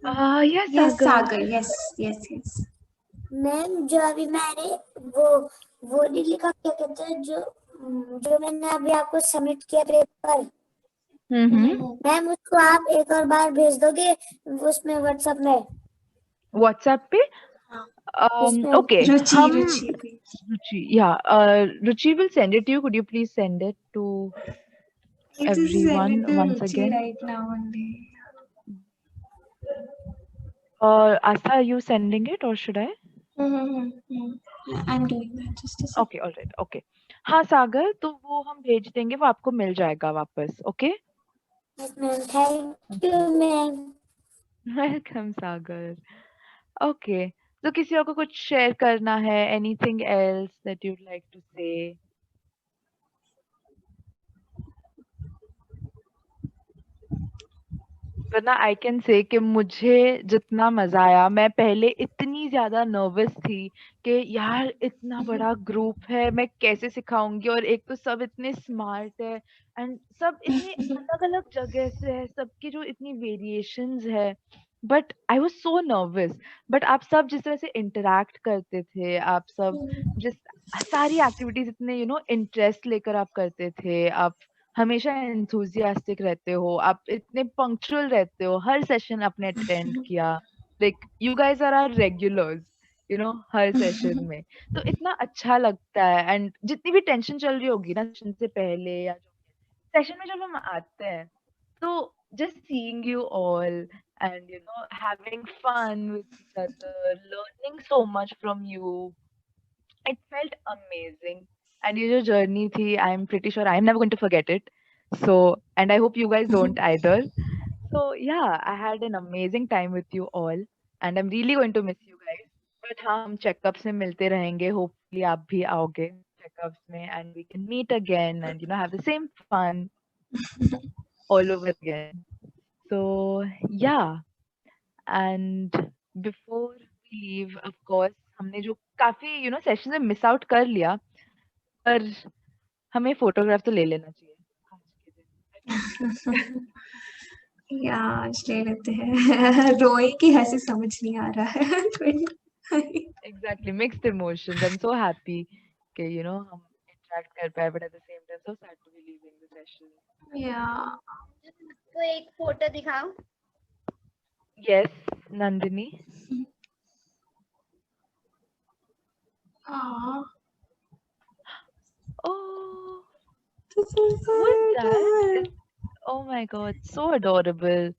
Yes yes Sagar. Sagar, yes yes yes. Ma'am जो अभी मैंने वो वो नहीं लिखा, क्या कहते हैं, जो मैंने अभी आपको सबमिट किया पेपर, मैम उसको आप एक और बार भेज दोगे उसमें व्हाट्सएप में? व्हाट्सएप पे? उसमें ओके, रुचि हम रुचि भी। रुचि, या रुचि will send it to you. Could you please send it to It is everyone send it to once Ruchi again? right now only. Astha, are you sending it or should I? I'm doing that. Just a second. Okay, all right, okay. हाँ सागर, तो वो हम भेज देंगे, वो आपको मिल जाएगा वापस, okay? Yes ma'am, thank you ma'am. Welcome Sagar. Okay, तो किसी और को कुछ शेयर करना है? Anything else that you'd like to say? वरना आई कैन से कि मुझे जितना मजा आया, मैं पहले इतनी ज्यादा नर्वस थी कि यार इतना बड़ा ग्रुप है, मैं कैसे सिखाऊंगी, और एक तो सब इतने स्मार्ट है एंड सब इतने अलग अलग जगह से है, सबकी जो इतनी वेरिएशंस है, but I was so nervous. But आप सब जिस तरह से इंटरेक्ट करते थे, आप सब जिस सारी एक्टिविटीज इतने इंटरेस्ट लेकर आप करते थे, आप हमेशा एंथुसियास्टिक रहते हो, आप इतने पंक्चुअल रहते हो, हर सेशन आपने अटेंड किया, like you guys are our regulars, हर सेशन में। तो इतना अच्छा लगता है, एंड जितनी भी टेंशन चल रही होगी ना सेशन से पहले या सेशन में जब हम आते हैं, तो just seeing you all and having fun with each other, learning so much from you, it felt amazing. And your journey thi, I'm pretty sure I'm never going to forget it. So, and I hope you guys don't either. So yeah, I had an amazing time with you all, and I'm really going to miss you guys. But हाँ, हम checkups में मिलते रहेंगे. Hopefully आप भी आओगे checkups में, and we can meet again and have the same fun all over again. So yeah, and before we leave, of course, हमने जो काफी सेशन में मिस आउट कर लिया, पर हमें फोटोग्राफ तो ले लेना चाहिए आज के दिन। या आज ले लेते हैं। रोए की हंसी समझ नहीं आ रहा है। Exactly, mixed emotions. I'm so happy कि हम interact कर पाए, but at the same time so sad to be leaving the session. या तो एक फोटो दिखाओ। Yes, Nandini. Oh, this is so who is that? adorable. Oh my God, so adorable.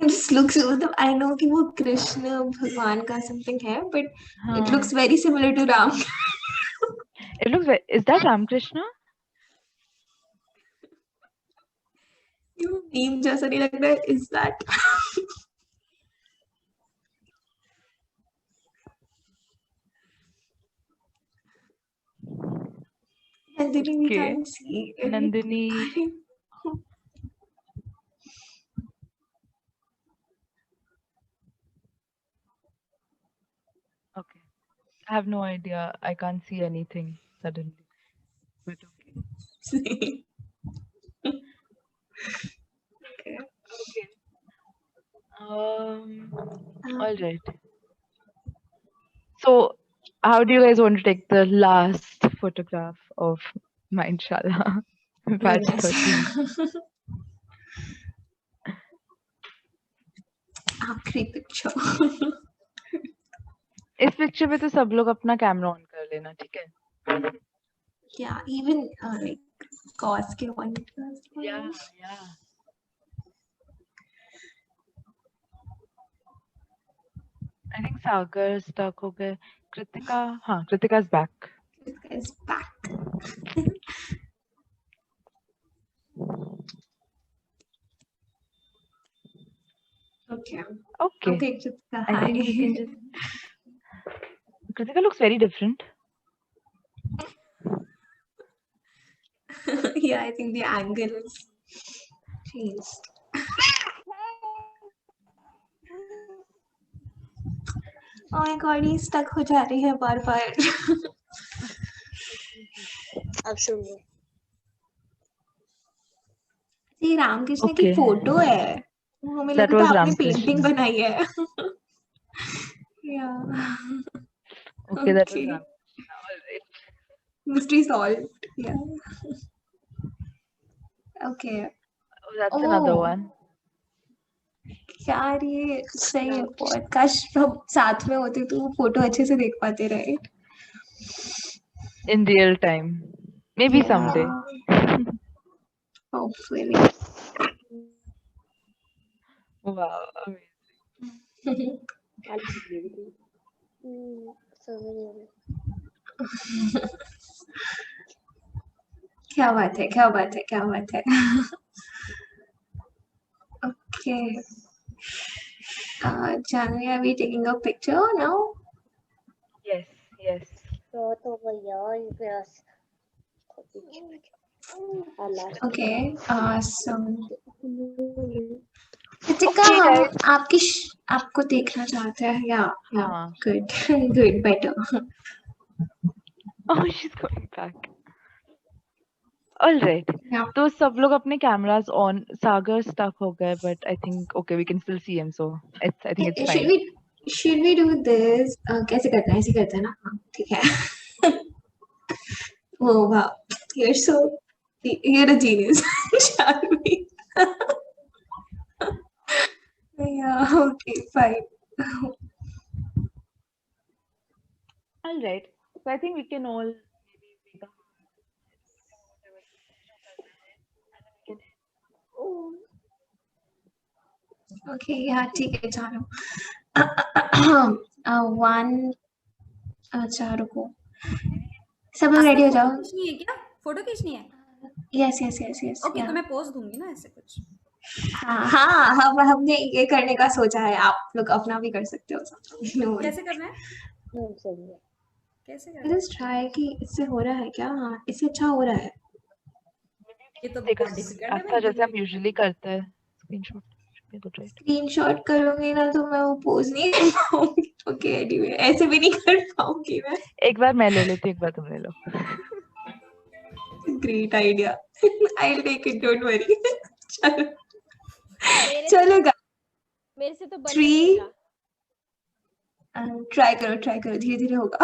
just looks, मतलब I know कि वो कृष्ण भगवान का something है, but it हाँ looks very similar to Ram. it looks very, is that Ramakrishna? You meme जैसा नहीं लग रहा है? Is that? Nandini, we Okay. can't see it. Nandini. Okay. I have no idea. I can't see anything suddenly. But okay. Okay. Okay. All right. So, how do you guys want to take the last photograph of Mindshala batch 13? आखिरी picture. इस picture में तो सब लोग अपना camera on कर लेना, ठीक है? Yeah, even like cos के one. Yeah, yeah. I think Sagar stuck हो गए. Kritika, हाँ, Kritika's back. This guy's back. Okay. Okay. Okay, Kritika, I think we hi. can just. Kritika looks very different. Yeah, I think the angle is changed. Oh my god, ये stuck हो जा रही है बार बार. अब सुन लो. ये रामकृष्ण की Okay. Photo है. हमें That लगा was था आपने पेंटिंग Ramakrishna. बनाई है. Yeah. Okay, that was Okay. Ramakrishna. All right. Mystery solved. Yeah. Okay. Oh, that's another Oh. one. यार ये सही है बहुत. काश हम साथ में होते तो वो फोटो अच्छे से देख पाते, right? In real time. Maybe someday. Hopefully. Wow. Amazing. क्या बात है, क्या बात है, क्या बात है. Okay. Janvi, are we taking a picture now? Yes, yes. तो भैया Okay. So Kritika, Okay, हम guys. आपको देखना चाहते हैं. Yeah. हाँ. Good. Good. Better. Oh, she's going back. All right. Yeah. तो सब लोग अपने cameras on. Sagar stuck हो गए, but I think okay, we can still see him, so I think it's fine. Should we do this? कैसे करते हैं? ऐसे करते हैं ना? हाँ, ठीक है. Oh wow, you're a genius, Janvi. Yeah. Okay. Fine. All right. So I think we can all maybe make a Okay. Yeah. ठीक है. चलो. One. अच्छा रुको. सब लोग रेडी हो जाओ. खींचनी है क्या? फोटो खींचनी है? Yes. ओके, तो मैं पोज दूंगी ना ऐसे कुछ. हाँ, हमने ये करने का सोचा है. आप लोग अपना भी कर सकते हो. No worries. कैसे करना है? कैसे करना है? Just try कि इससे हो रहा है क्या? हाँ, इससे अच्छा हो रहा है. ये तो देखो बहुत डिफिकल्ट है. अच्छा जैसे आप usually करते हैं screenshot should be good, right? Screenshot करूंगी ना तो मैं वो पोज नहीं कर पाऊंगी. ओके, एनीवे ऐसे भी नहीं कर पाऊंगी मैं. एक बार मैं ले लेती हूँ, एक बार तुम ले लो. Great idea. I will take it, don't worry. चलो मेरे से तो बन 3. ट्राई करो, धीरे धीरे होगा.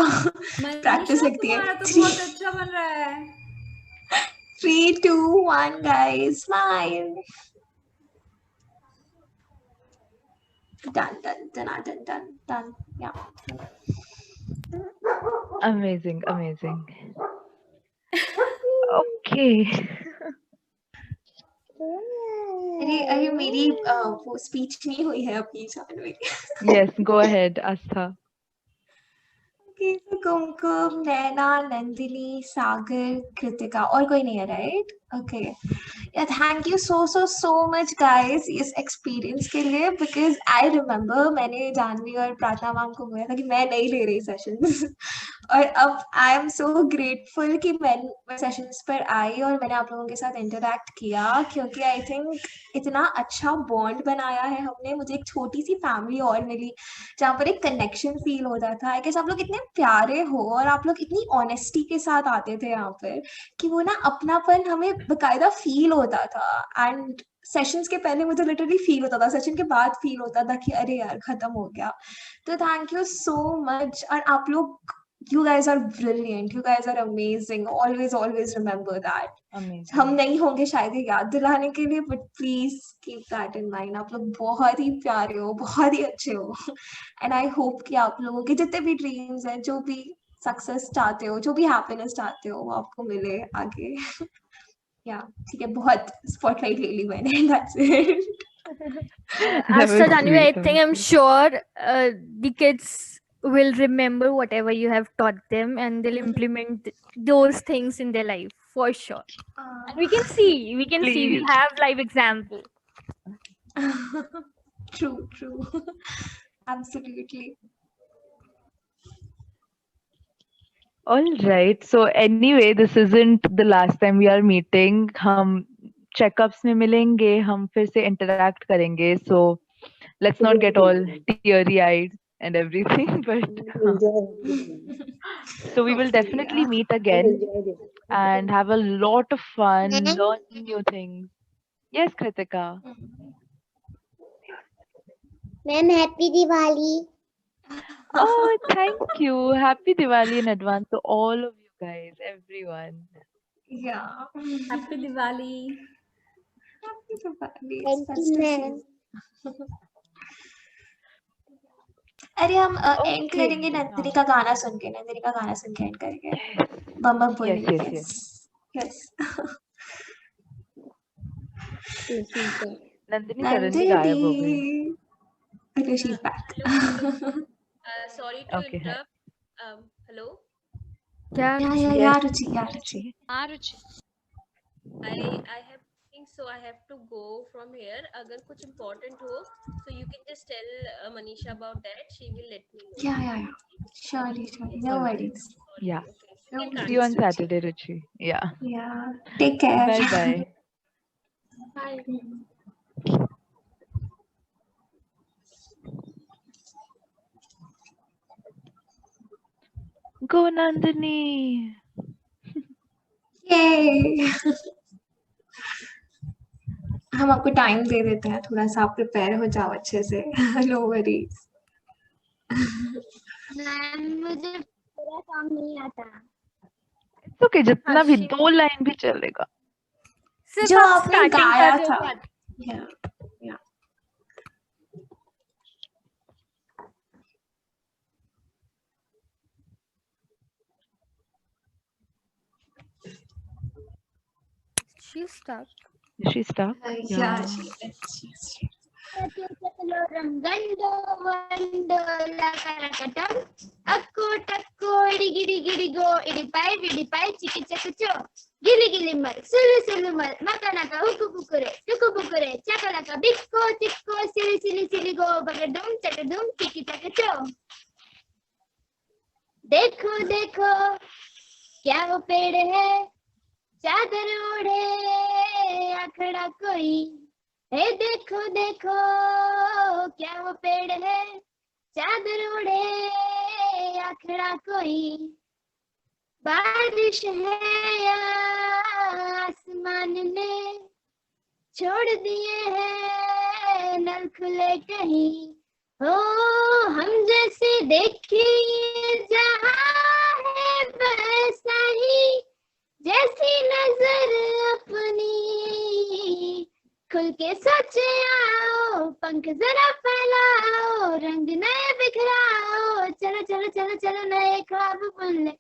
प्रैक्टिस लगती है. तो बहुत अच्छा बन रहा है. 3, 2, 1 guys, smile. Done. Yeah. Amazing. Okay. अरे मेरी वो स्पीच नहीं हुई है अभी Janvi. Yes, go ahead, Astha. Okay, so कुमकुम, नैना, नंदिनी, सागर, कृतिका और कोई नहीं है, राइट? ओके, या thank you so much guys इस एक्सपीरियंस के लिए, बिकॉज आई रिमेम्बर मैंने जानवी और प्रार्थना मैम को बोला था कि मैं नहीं ले रही सेशंस और अब आई एम सो ग्रेटफुल कि मैं सेशंस पर आई और मैंने आप लोगों के साथ इंटरेक्ट किया, क्योंकि आई थिंक इतना अच्छा बॉन्ड बनाया है हमने। मुझे एक छोटी सी फैमिली और मिली जहाँ पर एक कनेक्शन फील होता था। आई गेस आप लोग इतने प्यारे हो और आप लोग इतनी ऑनेस्टी के साथ आते थे यहाँ पर कि वो ना अपनापन हमें बकायदा फील होता था। एंड सेशंस के पहले मुझे लिटरली फील होता था, सेशन के बाद फील होता था कि अरे यार खत्म हो गया। तो थैंक यू सो मच। और आप लोग, you guys are brilliant, you guys are amazing, always remember that. Amazing. हम नहीं होंगे शायद ये याद दिलाने के लिए, but please keep that in mind. आप लोग बहुत ही प्यारे हो, बहुत ही अच्छे हो एंड आई होप कि आप लोगों के जितने भी ड्रीम्स हैं, जो भी सक्सेस चाहते हो, जो भी हैप्पीनेस चाहते हो, वो आपको मिले आगे। या ठीक है, बहुत स्पॉटलाइट ले ली मैंने, that's it. That Asta was Janvi, I sweet. think I'm sure the kids will remember whatever you have taught them and they'll implement those things in their life for sure. And we can see, we Please. have live example. True. Absolutely. All right. So anyway, this isn't the last time we are meeting. हम checkups में मिलेंगे, हम फिर से interact करेंगे. So let's not get all teary-eyed and everything. But so we will definitely meet again and have a lot of fun, learn new things. Yes, Kritika. Ma'am happy Diwali. Oh, thank you. Happy Diwali in advance to all of you guys, everyone. Yeah. Happy Diwali. Happy Diwali. Thank you, ma'am. अरे हम and Okay. करेंगे नंदिनी का गाना सुन के, नंदिनी का गाना सुन के and करेंगे। बम बम बोलेंगे। Yes. Nandini नंदिनी suddenly गायब हो गई. Okay, she's back. Sorry to Okay, hi. interrupt. Hello. Yeah, Ruchi. Ruchi. I have things, so I have to go from here. अगर कुछ important हो, so you can just tell Manisha about that. She will let me know. Yeah. Surely. No worries. Yeah. You can See you on Ruchi. Saturday, Ruchi. Yeah. Yeah. Take care. Bye. Bye. Go Nandini. Yay. हम आपको time दे देते हैं, थोड़ा सा आप prepare हो जाओ अच्छे से। No worries. मैम मुझे पूरा काम नहीं आता। It's okay, जितना भी हाँ, 2 लाइन भी चलेगा. सिर्फ जो आप आपने starting गाया कर रहे हो था। बात। Yeah. She's stuck. Is she stuck? Yeah, she's చలో రంగండో వండో లకరకటం అక్కో టక్కో ఇడిగిడిగిడిగో ఇడిపై విడిపై చికి చకచో గిలి గిలిమల్ సులు సులుమల్ మకనక హుకు కుకురే టుకు బుకురే చకలక బిక్కో చిక్కో సిలి సిలి సిలిగో బగడుం చకడుం చికి చకచో देखो देखो क्या वो पेड़ है चादर ओढ़े अखड़ा कोई हे देखो देखो क्या वो पेड़ है चादर ओढ़े अखड़ा कोई बारिश है या आसमान ने छोड़ दिए हैं नल खुले कहीं हो हम जैसे देखिए जहाँ है वैसा ही जैसी नजर अपनी खुल के सोचे आओ पंख जरा फैलाओ रंग नए बिखराओ चलो चलो चलो चलो नए ख्वाब बुन ले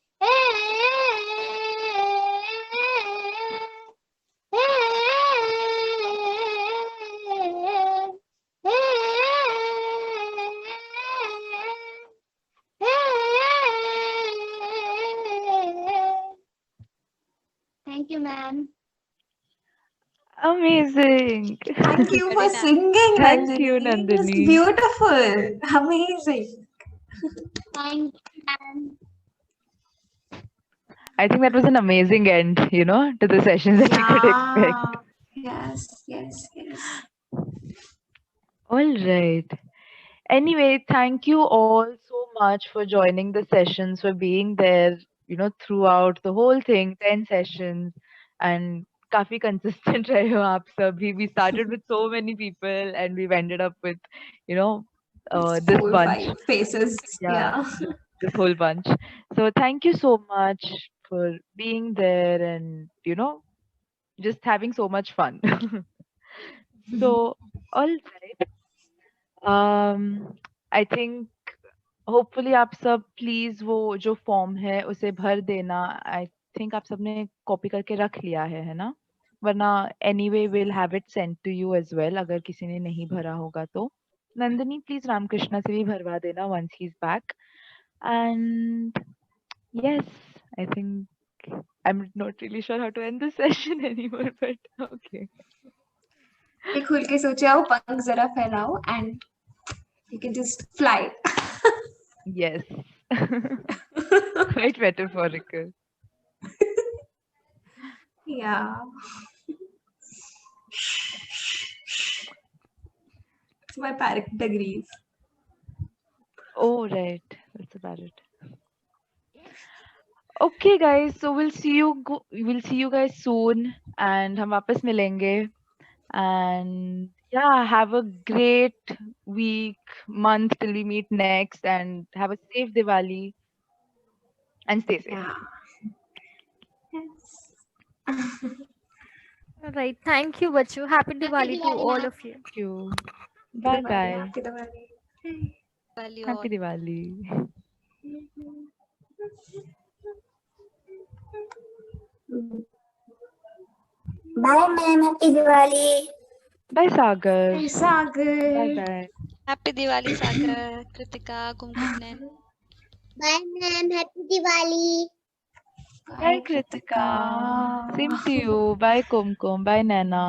Thank you, ma'am. Amazing. Thank you for Very nice. singing, Thank you, Nandini. It was Nandini. beautiful. Amazing. Thank you, ma'am. I think that was an amazing end, to the sessions that we could expect. Yeah. Yes. All right. Anyway, thank you all so much for joining the sessions, for being there, throughout the whole thing, 10 sessions, and काफी consistent रहे हो आप सब भी. We started with so many people and we've ended up with, this 4, bunch. 5 faces. Yeah, Yeah. this whole bunch. So thank you so much for being there and, just having so much fun. So, all right. I think hopefully आप सब please वो जो form है उसे भर देना. I think आप सबने कॉपी करके रख लिया है ना? वरना anyway will have it send to you as well अगर किसी ने नहीं भरा होगा तो. नंदिनी प्लीज रामकृष्णा से भी भरवा देना once he's back. And yes, I think I'm not really sure how to end this session anymore, but okay. खुल के सोचे आओ, पंख जरा फैलाओ and you can just fly. Yes. Quite metaphorical. Yeah. So my parrot agrees. Oh, right. That's about it. Okay, guys. So we'll see you guys soon, and हम वापस मिलेंगे. And yeah, have a great week, month till we meet next, and have a safe Diwali and stay safe. Yeah. Yes. All right. Thank you, Bachu. Happy Diwali to Diwali, all ma'am. of you. Thank you. Bye bye. Happy Diwali. Value Happy Diwali. Bye, ma'am. Happy Diwali. Bye, Sagar. Hey, Sagar. Bye bye. Happy Diwali, Sagar, Kritika, Kumkumnen. Bye, ma'am. Happy Diwali. Bye, Kritika. Same to you. Bye, Kumkum. Bye, Nana.